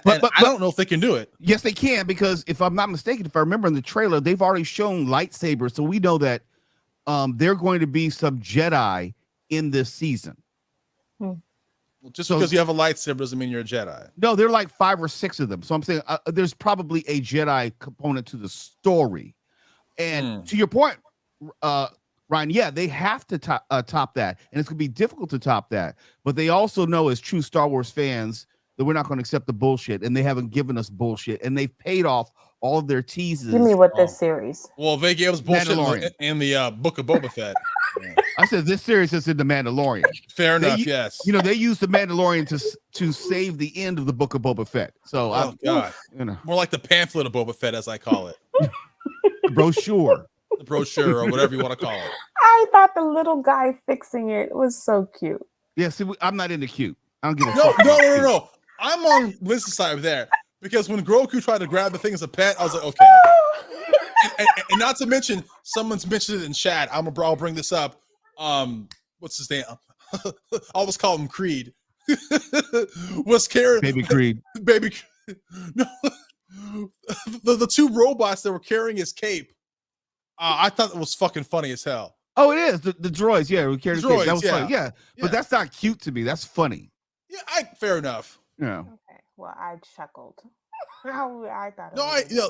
But I don't know if they can do it. Yes, they can, because if I'm not mistaken, if I remember in the trailer, they've already shown lightsabers. So we know that they're going to be some Jedi in this season. Well, just because you have a lightsaber doesn't mean you're a Jedi. No, there are like 5 or 6 of them. So I'm saying there's probably a Jedi component to the story. And to your point, Ryan, yeah, they have to top that. And it's going to be difficult to top that. But they also know, as true Star Wars fans, that we're not going to accept the bullshit, and they haven't given us bullshit, and they've paid off all of their teases. Give me what this series. Well, they gave us bullshit in the Book of Boba Fett. I said this series is in the Mandalorian. Fair enough. Yes. You know, they used the Mandalorian to save the end of the Book of Boba Fett. So, God, more like the pamphlet of Boba Fett, as I call it. Brochure. The brochure, or whatever you want to call it. I thought the little guy fixing it was so cute. Yeah. See, I'm not into cute. I don't give a fuck. No. I'm on Liz's side there, because when Grogu tried to grab the thing as a pet, I was like, okay. and not to mention, someone's mentioned it in chat. I'll bring this up. What's his name? I always call him Creed. Was carrying Baby Creed. Baby. No, the 2 robots that were carrying his cape. I thought it was fucking funny as hell. Oh, it is the droids. Yeah, we carried his cape. That was funny. Yeah, but that's not cute to me. That's funny. Yeah, fair enough. Yeah. Okay. Well, I chuckled. I thought.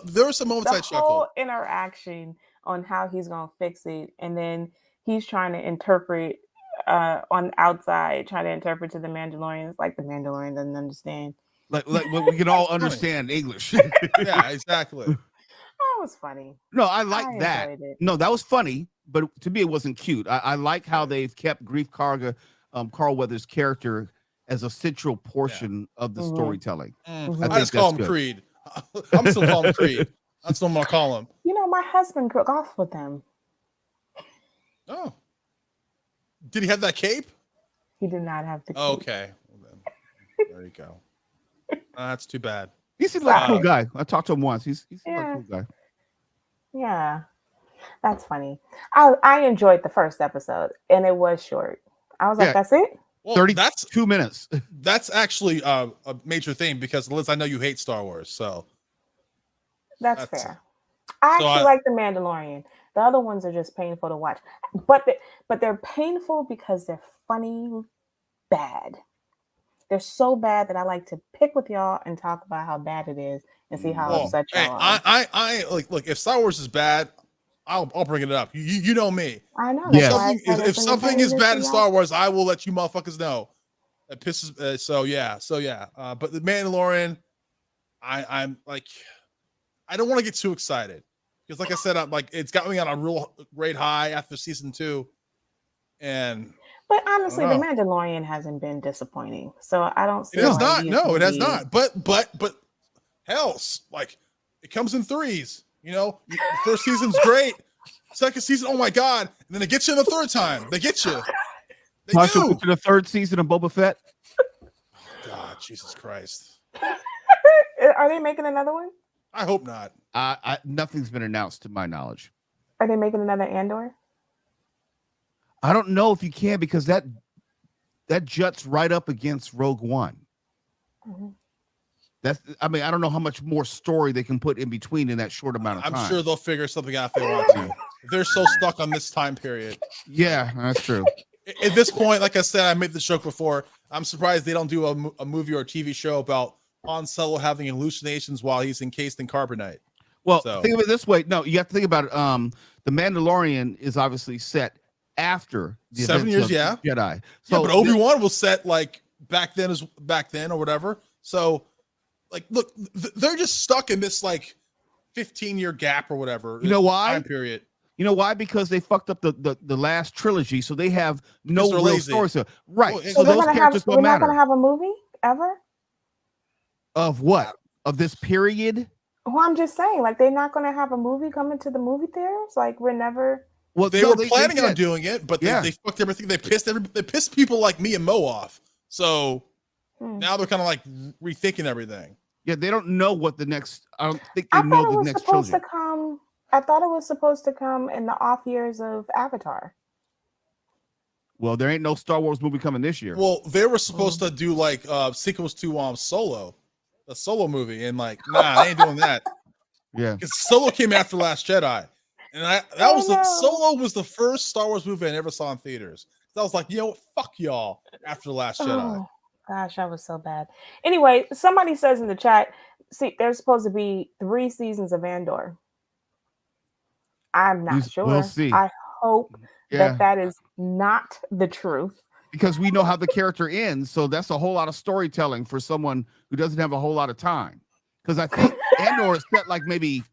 There were some moments I chuckled. The whole interaction on how he's gonna fix it, and then he's trying to interpret on the outside, trying to interpret to the Mandalorians, like the Mandalorian doesn't understand. Like we can all understand English. Yeah, exactly. That was funny. No, I like that. No, that was funny, but to me it wasn't cute. I like how they've kept Grief Karga, Carl Weathers' character, as a central portion of the storytelling. I just call him Creed. I'm still calling him Creed. That's what I'm gonna call him. You know, my husband grew off with him. Oh, did he have that cape? He did not have the cape. Okay, well, there you go. That's too bad. He seems like a cool guy. I talked to him once. He seems like a cool guy. Yeah, that's funny. I enjoyed the first episode, and it was short. I was like, that's it? Well, 32 minutes. That's actually a major thing, because Liz, I know you hate Star Wars, so that's fair. I actually like The Mandalorian. The other ones are just painful to watch, but they're painful because they're funny bad. They're so bad that I like to pick with y'all and talk about how bad it is and see how upset y'all are. I look, if Star Wars is bad, I'll bring it up. You know me. I know. Yes. If something is bad in Star Wars, I will let you motherfuckers know. It pisses. So yeah. But The Mandalorian, I'm like, I don't want to get too excited, because, like I said, I'm like, it's got me on a real great high after season 2, and But honestly, The Mandalorian hasn't been disappointing, so I don't see. It has not. No, it has not. But hell, like it comes in threes. You know, the first season's great. Second season, oh my god! And then they get you the third time. They get you. They do. To the third season of Boba Fett. God, Jesus Christ! Are they making another one? I hope not. Nothing's been announced to my knowledge. Are they making another Andor? I don't know if you can because that juts right up against Rogue One. Mm-hmm. I mean, I don't know how much more story they can put in between in that short amount of time. I'm sure they'll figure something out if they want to. They're so stuck on this time period. Yeah, that's true. At this point, like I said, I made the joke before. I'm surprised they don't do a movie or a TV show about Han Solo having hallucinations while he's encased in carbonite. Well, think of it this way. No, you have to think about it. The Mandalorian is obviously set after the 7 years, Jedi. So, but Obi-Wan was set like back then or whatever. So, like, look, they're just stuck in this like 15-year gap or whatever. You know why? Time period. You know why? Because they fucked up the last trilogy, so they have no real story. So, right. Well, so those characters don't matter. We're not gonna have a movie ever. Of what? Of this period? Well, I'm just saying, like, they're not gonna have a movie coming to the movie theaters. Like, we're never. Well, they were planning on doing it, but they fucked everything. They pissed people like me and Mo off. So now they're kind of like rethinking everything. Yeah, they don't know what the next. I don't think they know the next trilogy. I thought it was supposed to come in the off years of Avatar. Well, there ain't no Star Wars movie coming this year. Well, they were supposed to do like sequels to Solo, the Solo movie, and like, nah, they ain't doing that. Yeah, because Solo came after Last Jedi, and Solo was the first Star Wars movie I never saw in theaters. So I was like, fuck y'all after Last Jedi. Gosh, that was so bad. Anyway, somebody says in the chat, see, there's supposed to be 3 seasons of Andor. I'm not sure. We'll see. I hope that is not the truth. Because we know how the character ends, so that's a whole lot of storytelling for someone who doesn't have a whole lot of time. Because I think Andor is set like maybe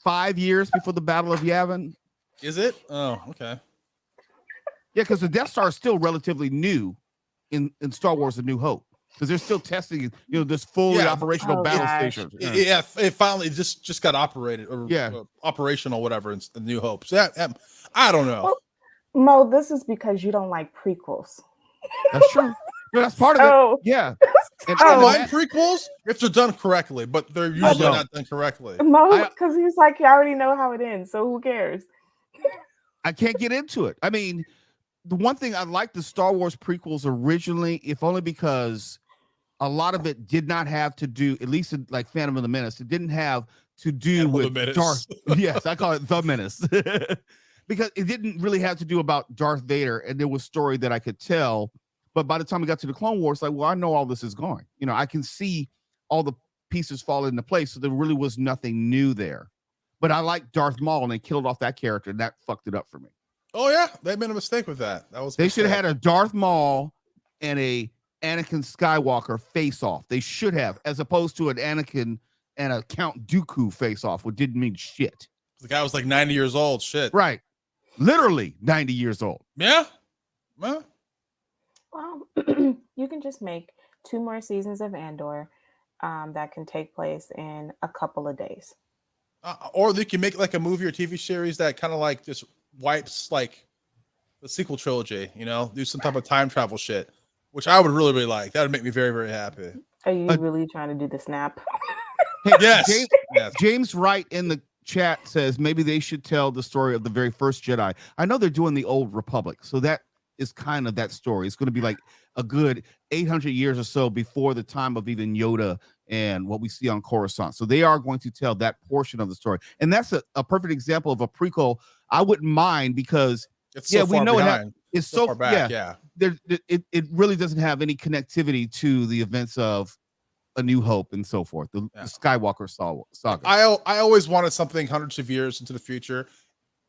5 years before the Battle of Yavin. Is it? Oh, okay. Yeah, because the Death Star is still relatively new in Star Wars: A New Hope. Because they're still testing, this fully operational battle station. Yeah, it finally just got operated or operational, whatever, in the New Hope. So I don't know. Well, Mo, this is because you don't like prequels. That's true. No, that's part of it. Yeah. I don't mind prequels if they're done correctly, but they're usually not done correctly. Mo, because he's like, you already know how it ends, so who cares? I can't get into it. I mean, the one thing I liked the Star Wars prequels originally, if only because a lot of it did not have to do, at least in, like Phantom of the Menace, it didn't have to do with Darth. Yes, I call it the Menace. Because it didn't really have to do about Darth Vader, and there was story that I could tell. But by the time we got to the Clone Wars, like, well, I know all this is going. I can see all the pieces fall into place, so there really was nothing new there. But I like Darth Maul, and they killed off that character, and that fucked it up for me. Oh yeah, they made a mistake with that. They should have had a Darth Maul and a Anakin Skywalker face off. They should have, as opposed to an Anakin and a Count Dooku face off, which didn't mean shit. The guy was like 90 years old. Shit. Right. Literally 90 years old. Yeah. Well, you can just make 2 more seasons of Andor that can take place in a couple of days. Or they can make like a movie or TV series that kind of like just wipes like the sequel trilogy, do some type of time travel shit, which I would really, really like. That would make me very, very happy. Are you really trying to do the snap? Hey, yes. James Wright in the chat says maybe they should tell the story of the very first Jedi. I know they're doing the Old Republic, so that is kind of that story. It's going to be like a good 800 years or so before the time of even Yoda and what we see on Coruscant. So they are going to tell that portion of the story. And that's a perfect example of a prequel I wouldn't mind because it's so we know it's so far back. Yeah. It really doesn't have any connectivity to the events of A New Hope and so forth. The Skywalker saga. I always wanted something hundreds of years into the future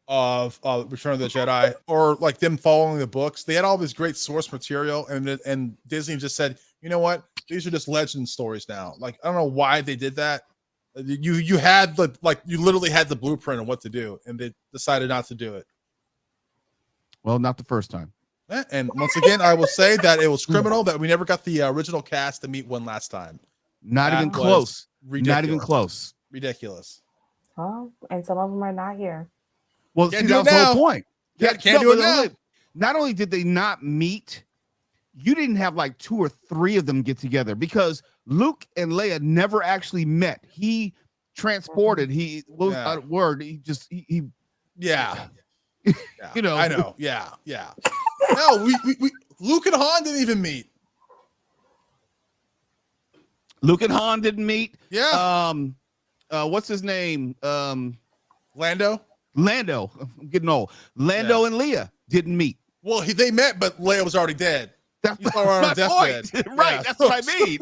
of Return of the Jedi, or like them following the books. They had all this great source material, and Disney just said, you know what? These are just legend stories now. Like, I don't know why they did that. You had you literally had the blueprint of what to do, and they decided not to do it. Well, not the first time. And once again, I will say that it was criminal that we never got the original cast to meet one last time. Not even close. Ridiculous. Not even close. Ridiculous. Oh, and some of them are not here. Well, see, that was the whole point. Can't do it now. Not only did they not meet, you didn't have like 2 or 3 of them get together because Luke and Leia never actually met. He transported. He was a word. He yeah. You know, I know. Yeah. No, we Luke and Han didn't even meet. Luke and Han didn't meet. Yeah. What's his name? Lando. I'm getting old. Lando and Leia didn't meet. Well, they met, but Leia was already dead. That's my point. Right. Yeah. That's what I mean.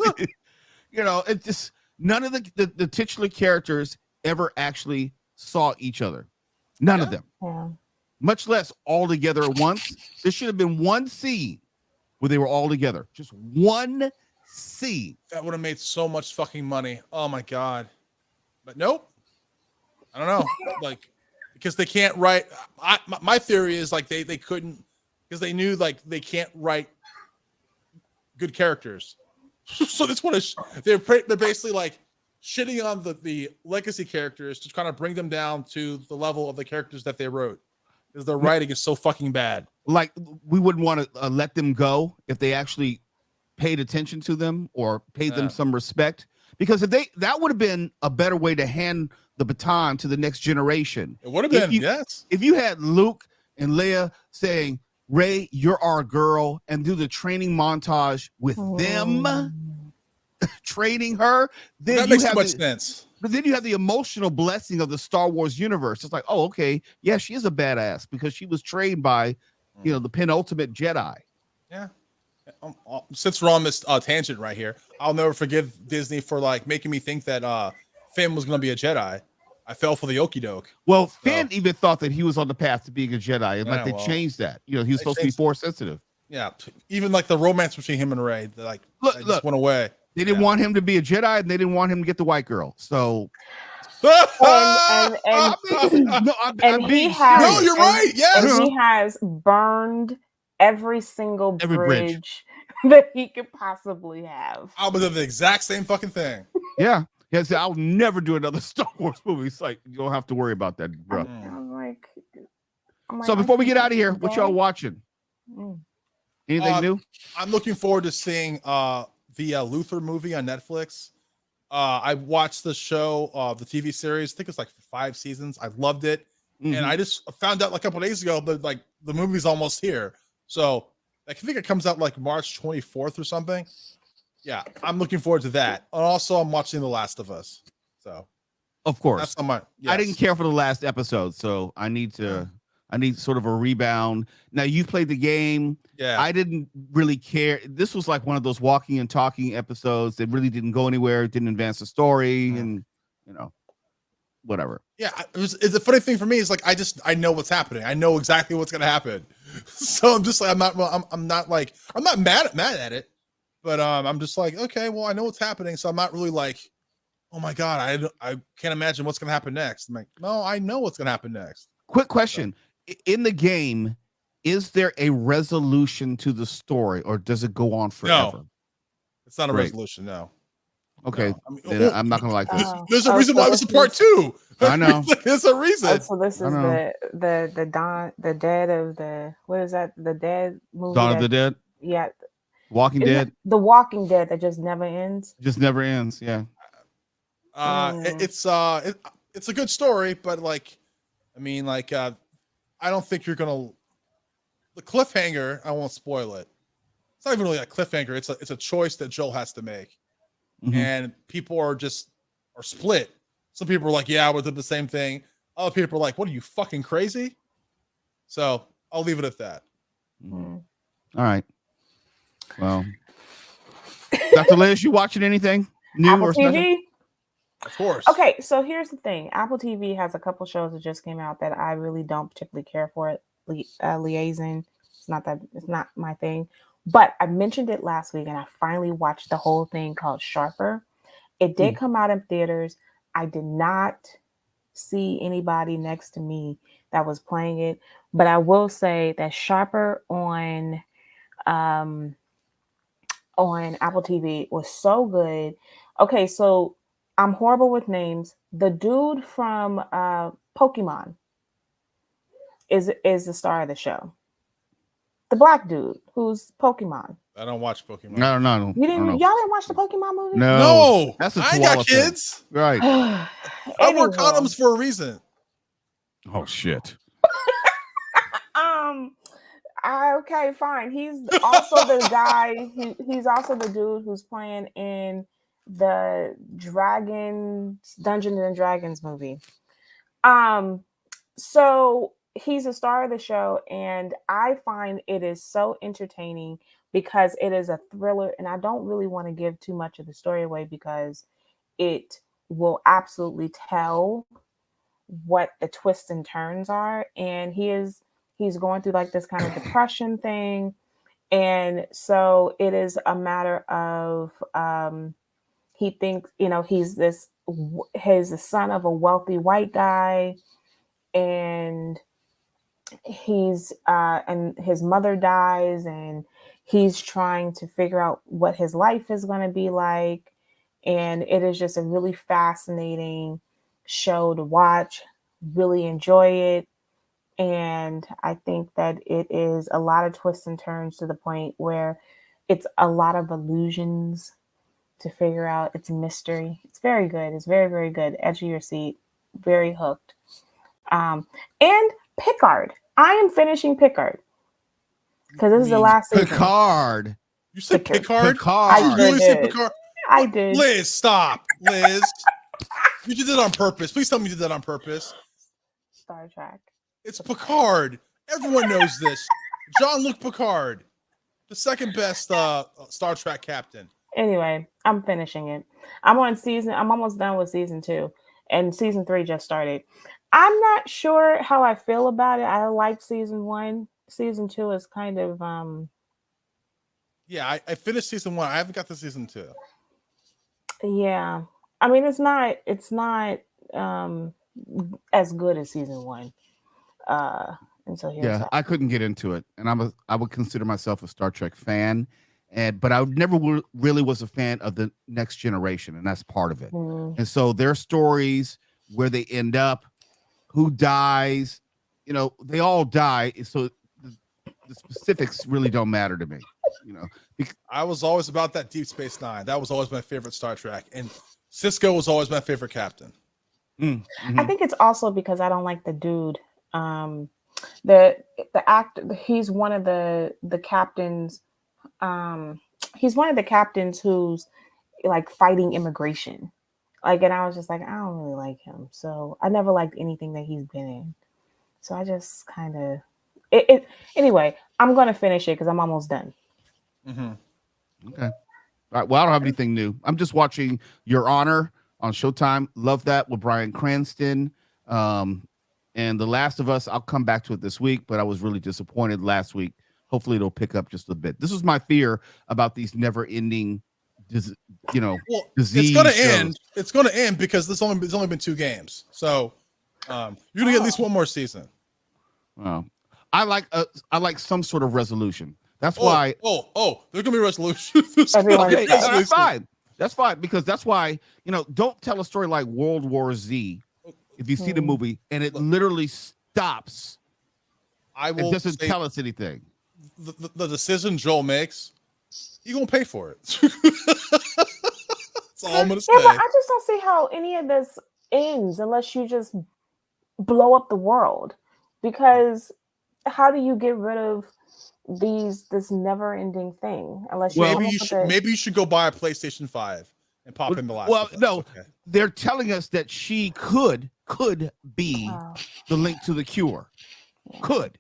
You know, it's just none of the titular characters ever actually saw each other. None of them. Yeah. Much less all together at once. There should have been one scene where they were all together. Just one scene. That would have made so much fucking money. Oh my god. But nope. I don't know. Like, because they can't write. My theory is like they couldn't, because they knew like they can't write good characters. So that's what they're basically like shitting on the legacy characters to kind of bring them down to the level of the characters that they wrote. Because their writing is so fucking bad. Like, we wouldn't want to let them go if they actually paid attention to them or paid them some respect. Because if that would have been a better way to hand the baton to the next generation. It would have been, yes. If you had Luke and Leia saying, Rey, you're our girl, and do the training montage with them training her, then that makes too much sense. But then you have the emotional blessing of the Star Wars universe. It's like, oh, okay, yeah, she is a badass because she was trained by, the penultimate Jedi. Yeah. Since we're on this tangent right here, I'll never forgive Disney for like making me think that Finn was going to be a Jedi. I fell for the okie doke. Well, Finn even thought that he was on the path to being a Jedi, and they changed that. He was supposed to be force sensitive. Yeah, even like the romance between him and Rey, just went away. They didn't want him to be a Jedi, and they didn't want him to get the white girl. So, and you're right. Yes, and he has burned every single bridge that he could possibly have. I would do the exact same fucking thing. Yeah. Yeah, see, I'll never do another Star Wars movie. It's like, you don't have to worry about that, bro. I'm like, so before we get out of here, what y'all watching? Anything new? I'm looking forward to seeing the Luther movie on Netflix. I watched the show, the TV series. I think it's like 5 seasons. I loved it. And I just found out like a couple days ago that like the movie's almost here. So I think it comes out like March 24th or something. Yeah, I'm looking forward to that. And also, I'm watching The Last of Us. So, of course, that's on my. Yes. I didn't care for the last episode, so I need sort of a rebound. Now you've played the game. Yeah, I didn't really care. This was like one of those walking and talking episodes that really didn't go anywhere, didn't advance the story, and whatever. Yeah, it's a funny thing for me is like I know what's happening. I know exactly what's gonna happen. So I'm just like I'm not mad at it. But I'm just like, okay, well, I know what's happening, so I'm not really like, oh my god, I can't imagine what's gonna happen next. I'm like, no, I know what's gonna happen next. Quick question: in the game, is there a resolution to the story, or does it go on forever? No, it's not a resolution. No. Okay, no. I'm not gonna like this. There's a reason why this is part 2. I know. There's a reason. So this is the dead of the what is that? The dead movie. Dawn of the Dead. Yeah. Walking Dead. The Walking Dead that just never ends. Just never ends. Yeah. It's a good story, but like, I mean, like, I don't think you're gonna. The cliffhanger. I won't spoil it. It's not even really a cliffhanger. It's a choice that Joel has to make, and people are split. Some people are like, yeah, I would do the same thing. Other people are like, what are you fucking crazy? So I'll leave it at that. All right. Well, Dr. Liz, you watching anything new Apple or TV? special? Of course. Okay, so here's the thing. Apple TV has a couple shows that just came out that I really don't particularly care for. Liaison. It's not my thing. But I mentioned it last week and I finally watched the whole thing called Sharper. It did come out in theaters. I did not see anybody next to me that was playing it. But I will say that Sharper on Apple TV was so good. Okay, so I'm horrible with names. The dude from Pokemon is the star of the show. The black dude who's Pokemon. I don't watch Pokemon. No. Y'all didn't watch the Pokemon movie? No. That's a I ain't got thing. kids. Right. I wear condoms for a reason. Oh shit. Okay, fine. He's also the guy. He's also the dude who's playing in the Dungeons and Dragons movie. So he's a star of the show, and I find it is so entertaining because it is a thriller, and I don't really want to give too much of the story away because it will absolutely tell what the twists and turns are. And he's going through like this kind of depression thing, and so it is a matter of he thinks, he's the son of a wealthy white guy, and and his mother dies, and he's trying to figure out what his life is going to be like. And it is just a really fascinating show to watch, really enjoy it. And I think that it is a lot of twists and turns to the point where it's a lot of illusions to figure out. It's mystery. It's very good. It's very, very good. Edge of your seat. Very hooked. And Picard. I am finishing Picard because this is the last season. Picard. You said Picard? I You really said Picard? I did. Liz, stop. Liz. You did that on purpose. Please tell me you did that on purpose. Star Trek. It's Picard. Everyone knows this. Jean-Luc Picard, the second best Star Trek captain. Anyway, I'm finishing it. I'm almost done with season 2, and season 3 just started. I'm not sure how I feel about it. I liked season 1. Season 2 is kind of Yeah, I finished season 1. I haven't got to season 2. Yeah. I mean, it's not as good as season 1. And so here's that. I couldn't get into it, and I would consider myself a Star Trek fan, but I never really was a fan of the Next Generation, and that's part of it. And so their stories, where they end up, who dies, they all die. So the specifics really don't matter to me. I was always about that Deep Space Nine. That was always my favorite Star Trek, and Cisco was always my favorite captain. I think it's also because I don't like the dude. The actor, he's one of the captains. He's one of the captains who's like fighting immigration. And I was just like, I don't really like him. So I never liked anything that he's been in. So I just kind of anyway, I'm gonna finish it because I'm almost done. Okay. All right. Well, I don't have anything new. I'm just watching Your Honor on Showtime. Love that with Bryan Cranston. And The Last of Us, I'll come back to it this week, but I was really disappointed last week. Hopefully it'll pick up just a bit. This is my fear about these never-ending, disease. It's going to end. It's going to end because there's only been 2 games. So you're going to get at least one more season. I like some sort of resolution. That's why. There's going to be a resolution. Okay, that's fine. That's fine because that's why don't tell a story like World War Z. If you see the movie and it literally stops, it doesn't tell us anything. The decision Joel makes, he's gonna pay for it. That's all I'm gonna say. Yeah, but I just don't see how any of this ends unless you just blow up the world. Because how do you get rid of this never-ending thing unless you maybe you should go buy a PlayStation 5 and pop in the last. Well, no, they're telling us that she could be the link to the cure. Yeah. Could.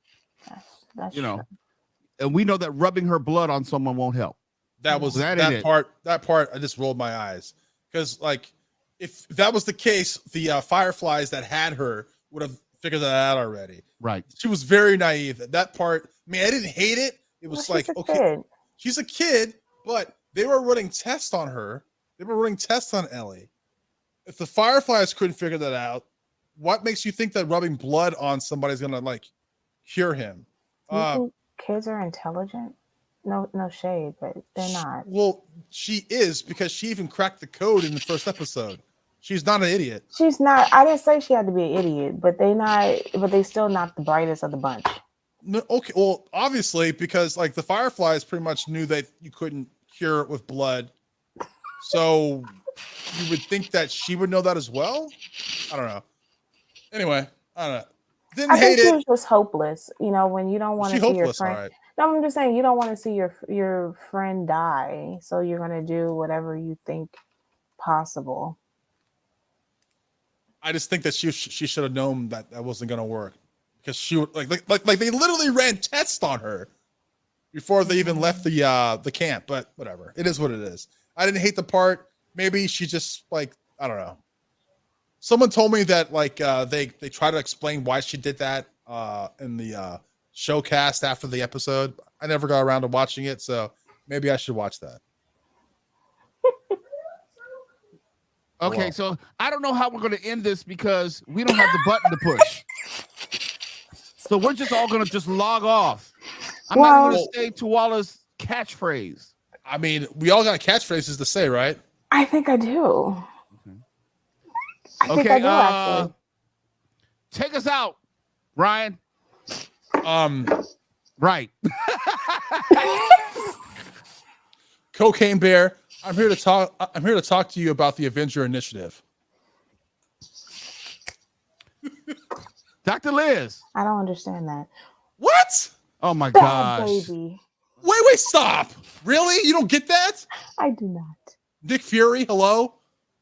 That's true. And we know that rubbing her blood on someone won't help. That part I just rolled my eyes because if that was the case, the Fireflies that had her would have figured that out already. Right. She was very naive. That part, I mean, I didn't hate it. It was she's a kid, but they were running tests on her. They were running tests on Ellie. If the Fireflies couldn't figure that out, what makes you think that rubbing blood on somebody's gonna like cure him? You think kids are intelligent? No shade, but they're not. Well, she is, because she even cracked the code in the first episode. She's not an idiot. She's not. I didn't say she had to be an idiot, but they still not the brightest of the bunch. No, okay, well, obviously, because like the Fireflies pretty much knew that you couldn't cure it with blood, so you would think that she would know that as well. I don't know. Anyway, I don't know. Didn't hate it. She was just hopeless. You know, when you don't want to see your friend. Right. No, I'm just saying you don't want to see your friend die, so you're gonna do whatever you think possible. I just think that she should have known that wasn't gonna work, because she would like they literally ran tests on her before they even left the camp. But whatever, it is what it is. I didn't hate the part. Maybe she just like, I don't know. Someone told me that like they try to explain why she did that in the showcast after the episode. I never got around to watching it, so maybe I should watch that. Okay, so I don't know how we're going to end this because we don't have the button to push. So we're just all going to just log off. I'm not going to say Tuala's catchphrase. I mean, we all got catchphrases to say, right? I think I do. I think I do, actually. Take us out, Ryan. Right. Cocaine Bear, I'm here to talk to you about the Avenger Initiative. Dr. Liz. I don't understand that. What? Oh my gosh. Baby. Wait, stop. Really? You don't get that? I do not. Nick Fury, hello?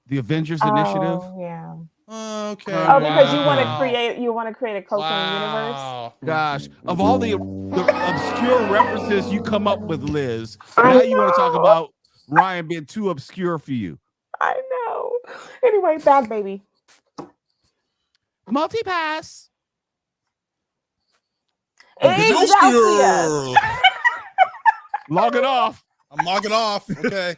The Avengers Initiative? Yeah. Okay. Oh, because you want to create a cocaine universe? Gosh, of all the obscure references you come up with, Liz, now you want to talk about Ryan being too obscure for you. I know. Anyway, Bad Baby. Multipass. Excelsior. Excelsior. Log it off. I'm logging off. Okay.